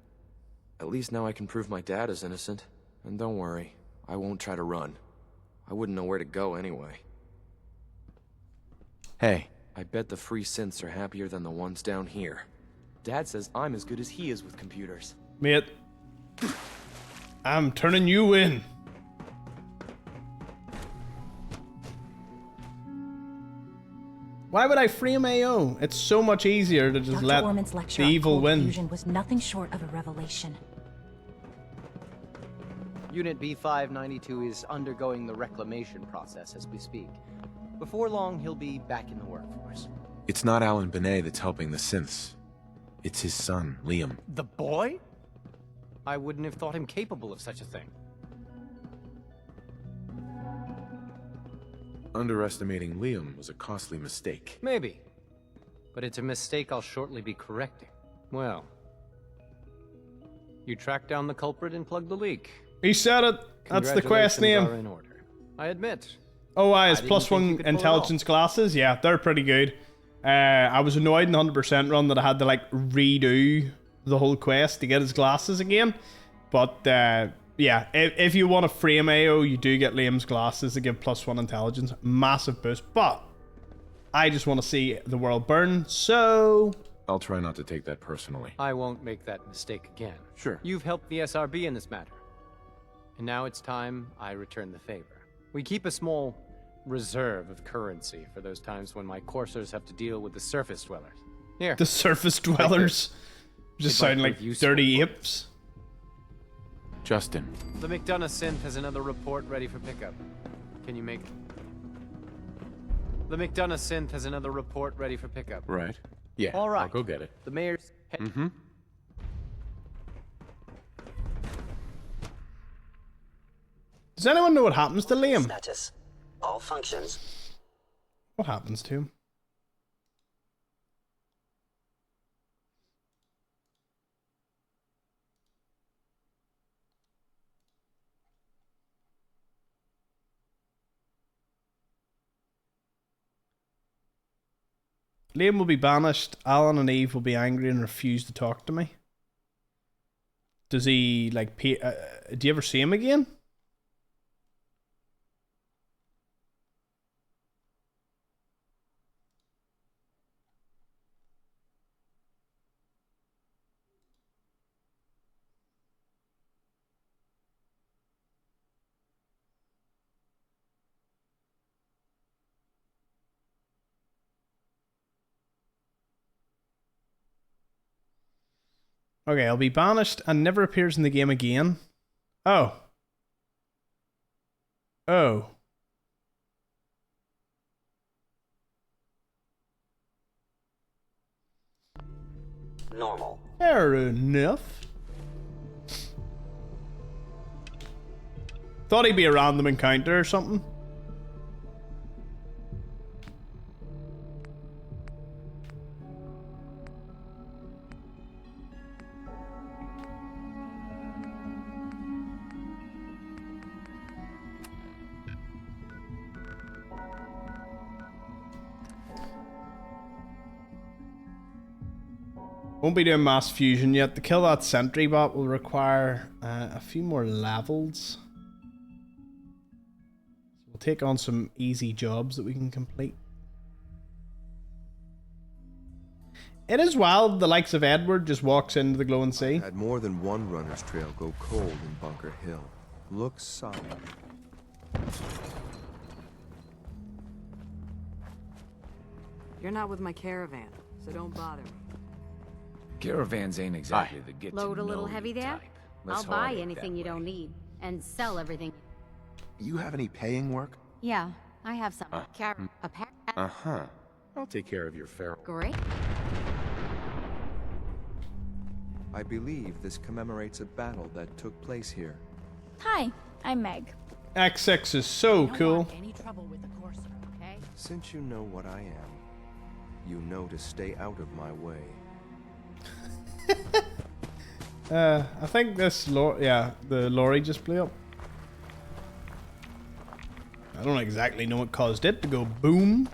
At least now I can prove my dad is innocent. And don't worry, I won't try to run. I wouldn't know where to go anyway.
Hey.
I bet the free synths are happier than the ones down here. Dad says I'm as good as he is with computers.
Mate, I'm turning you in. Why would I free him AO? It's so much easier to just
Dr.
let
Orman's lecture
the
on
evil
cold
win.
fusion was nothing short of a revelation.
Unit B592 is undergoing the reclamation process as we speak. Before long, he'll be back in the workforce.
It's not Alan Benet that's helping the synths. It's his son, Liam.
The boy? I wouldn't have thought him capable of such a thing.
Underestimating Liam was a costly mistake.
Maybe. But it's a mistake I'll shortly be correcting. Well, you tracked down the culprit and plugged the leak.
He said it. That's the quest
Congratulations
name.
are in order. I admit.
Oh, his
didn't
plus
think you
one
could pull it
intelligence glasses. Yeah, they're pretty good. I was annoyed in 100% run that I had to like redo the whole quest to get his glasses again. But yeah, if you want to frame AO, you do get Liam's glasses to give plus one intelligence. Massive boost. But I just want to see the world burn, so
I'll try not to take that personally.
I won't make that mistake again.
Sure.
You've helped the SRB in this matter. And now it's time I return the favor. We keep a small reserve of currency for those times when my coursers have to deal with the surface dwellers. Here.
the surface dwellers just
It might
sound like
prove useful.
dirty apes.
Justin.
The McDonough synth has another report ready for pickup. Can you make it? The McDonough synth has another report ready for pickup.
Right. Yeah,
All right.
I'll go get it.
The mayor's...
Mm-hmm.
Does anyone know what happens to Liam?
Status. All functions.
What happens to him? Liam will be banished. Alan and Eve will be angry and refuse to talk to me. Does he, like, do you ever see him again? Okay, I'll be banished and never appears in the game again. Oh. 'Oh.
normal.
Fair enough. Thought he'd be a random encounter or something. Won't be doing mass fusion yet. To kill that sentry bot will require a few more levels. So we'll take on some easy jobs that we can complete. It is wild the likes of Edward just walks into the glowing sea.
Had more than one runner's trail go cold in Bunker Hill. Looks solid.
You're not with my caravan, so don't bother me.
Caravans ain't exactly the get
Load
to
a little
know
heavy
you
there?
type. Let's
I'll buy
hold it
anything
that
you don't need. And sell everything.
You have any paying work?
Yeah, I have some.
Uh-huh. I'll take care of your feral.
Great.
I believe this commemorates a battle that took place here.
Hi, I'm Meg.
X6 is so cool.
Any trouble with the Courser, okay?
Since you know what I am, you know to stay out of my way.
I think this the lorry just blew up. I don't exactly know what caused it to go boom.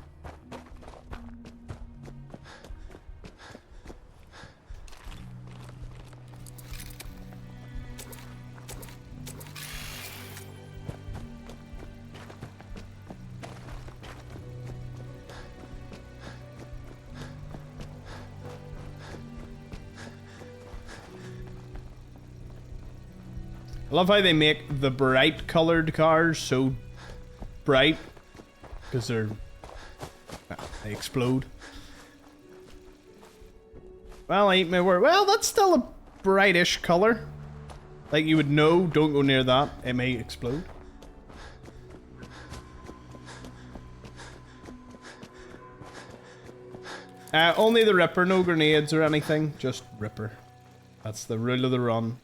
I love how they make the bright colored cars so bright because they explode. Well, I ain't my word. Well, that's still a brightish color. Like you would know, don't go near that. It may explode. Only the Ripper, no grenades or anything. Just Ripper. That's the rule of the run.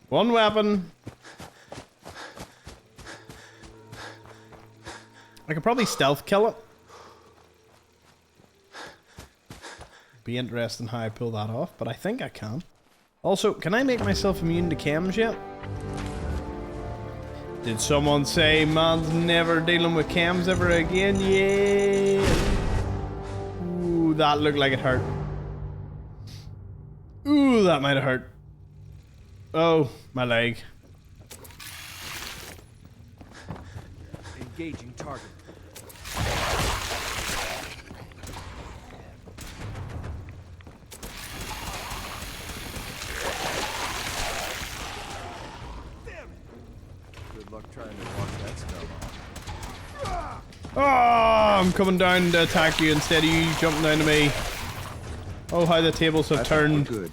One weapon. I could probably stealth kill it. Be interesting how I pull that off, but I think I can. Also, can I make myself immune to chems yet? Did someone say man's never dealing with chems ever again? Yeah. Ooh, that looked like it hurt. Ooh, that might have hurt. Oh, my leg.
Engaging target. Good luck trying to walk that spell off.
Oh, I'm coming down to attack you instead of you jumping down to me. Oh, how the tables have turned.
Good.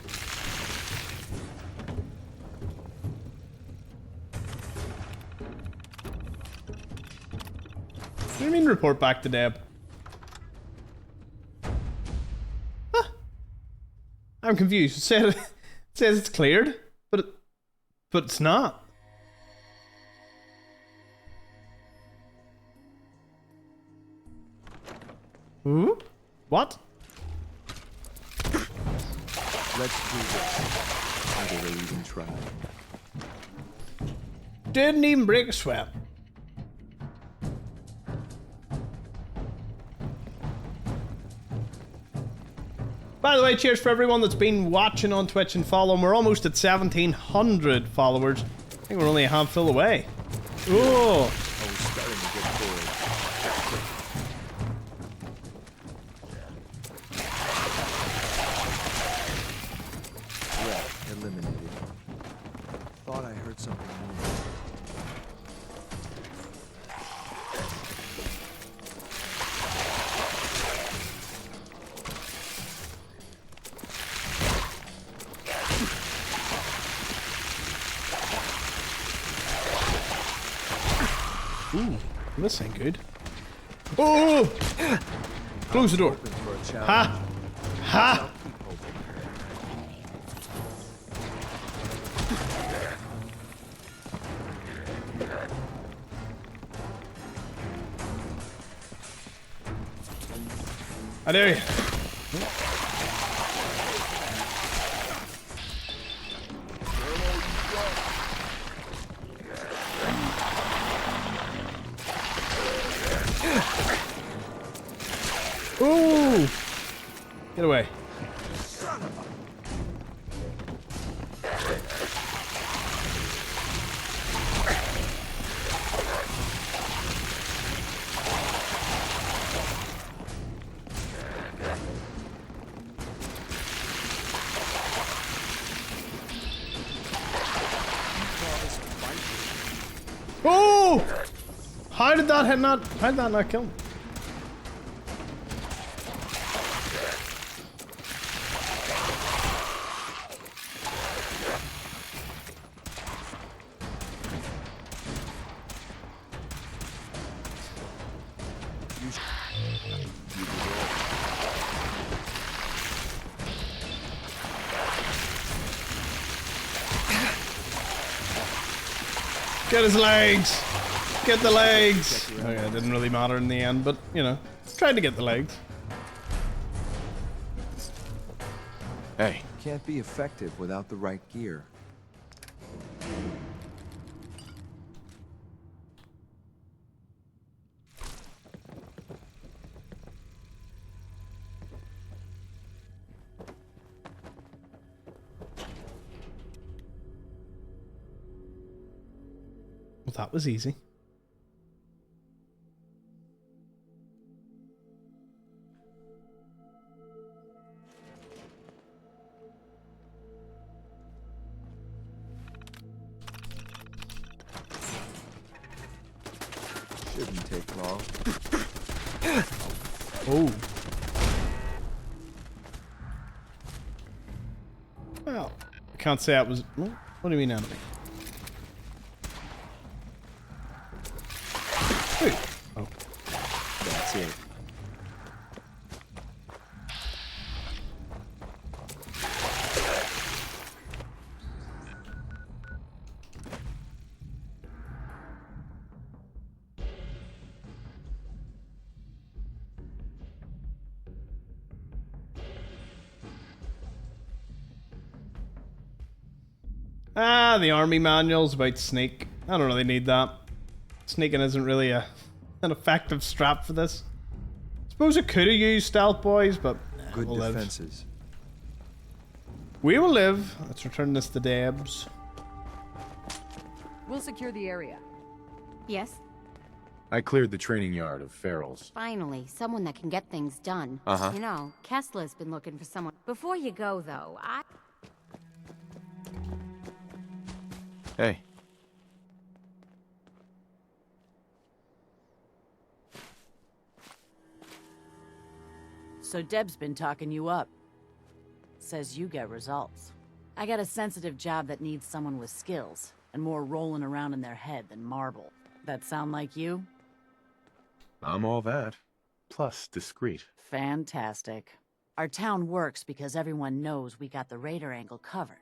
What do you mean report back to Deb? Huh. I'm confused. It says it's cleared, but it's not. Ooh? What?
Let's do this. How do they even try?
Didn't even break a sweat. By the way, cheers for everyone that's been watching on Twitch and following. We're almost at 1,700 followers. I think we're only a handful away. Oh!
I was starting to get bored. Threat eliminated. Thought I heard something new.
Ooh, this ain't good. Oh! Close the door. Ha! Ha! I dare you. Ooh! Get away. Oh! How did that not kill him? Get his legs! Get the legs! Okay, it didn't really matter in the end, but, you know, tried to get the legs.
Hey. Can't be effective without the right gear.
Well, that was easy.
Shouldn't take long.
Oh. Well, I can't say that was... What do you mean enemy? Oh.
That's it.
Ah, the army manual's about sneak. I don't really need that. Sneaking isn't really an effective strap for this. Suppose I could have used stealth boys, but
good
we'll
defenses.
Live. We will live. Let's return this to Debs.
We'll secure the area.
Yes?
I cleared the training yard of ferals.
Finally, someone that can get things done.
Uh-huh.
You know, Kessler's been looking for someone. Before you go, though,
Hey.
So Deb's been talking you up. Says you get results. I got a sensitive job that needs someone with skills, and more rolling around in their head than marble. That sound like you?
I'm all that. Plus discreet.
Fantastic. Our town works because everyone knows we got the raider angle covered.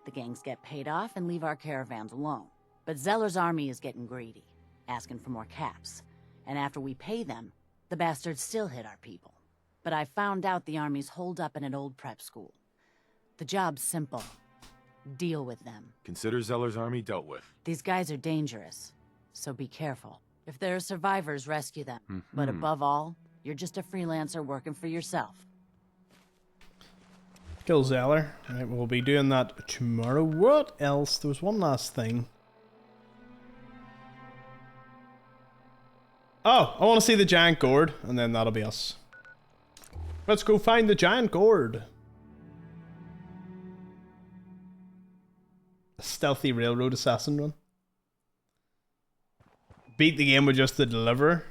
The gangs get paid off and leave our caravans alone. But Zeller's army is getting greedy, asking for more caps. And after we pay them, the bastards still hit our people. But I found out the army's holed up in an old prep school. The job's simple. Deal with them.
Consider Zeller's army dealt with.
These guys are dangerous, so be careful. If there are survivors, rescue them. But above all, you're just a freelancer working for yourself.
Kill Zeller. Right, we'll be doing that tomorrow. What else? There was one last thing. Oh, I want to see the giant gourd, and then that'll be us. Let's go find the giant gourd. A stealthy railroad assassin run. Beat the game with just the deliverer.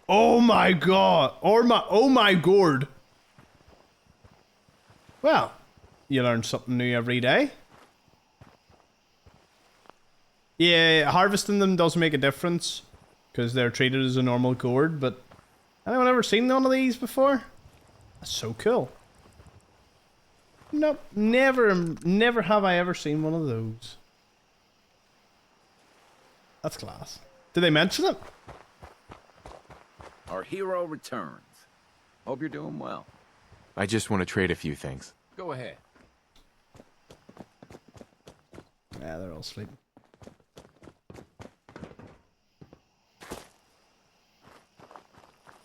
Oh my god! Oh my gourd! Well, you learn something new every day. Yeah, harvesting them does make a difference because they're treated as a normal gourd, but anyone ever seen one of these before? That's so cool. Nope, never have I ever seen one of those. That's class. Did they mention it?
Our hero returns. Hope you're doing well.
I just want to trade a few things.
Go ahead.
Yeah, they're all sleeping.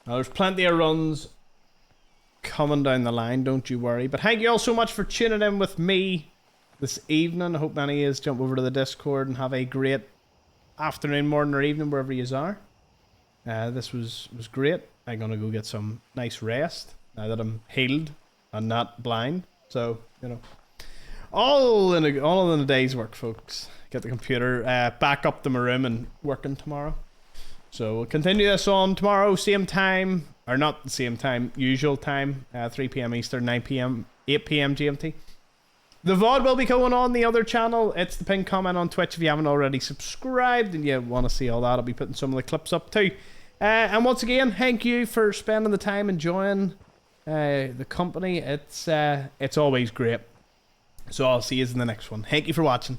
Now, there's plenty of runs coming down the line, don't you worry. But thank you all so much for tuning in with me this evening. I hope many of you jump over to the Discord and have a great afternoon, morning, or evening, wherever you are. This was great. I'm going to go get some nice rest now that I'm healed and not blind. So, you know, all in a day's work, folks. Get the computer back up to my room and working tomorrow. So we'll continue this on tomorrow, same time, or not the same time, usual time, 3 p.m. Eastern, 9 p.m., 8 p.m. GMT. The VOD will be going on the other channel. It's the pinned comment on Twitch. If you haven't already subscribed and you want to see all that, I'll be putting some of the clips up too. And once again, thank you for spending the time enjoying the company. It's always great. So I'll see you in the next one. Thank you for watching.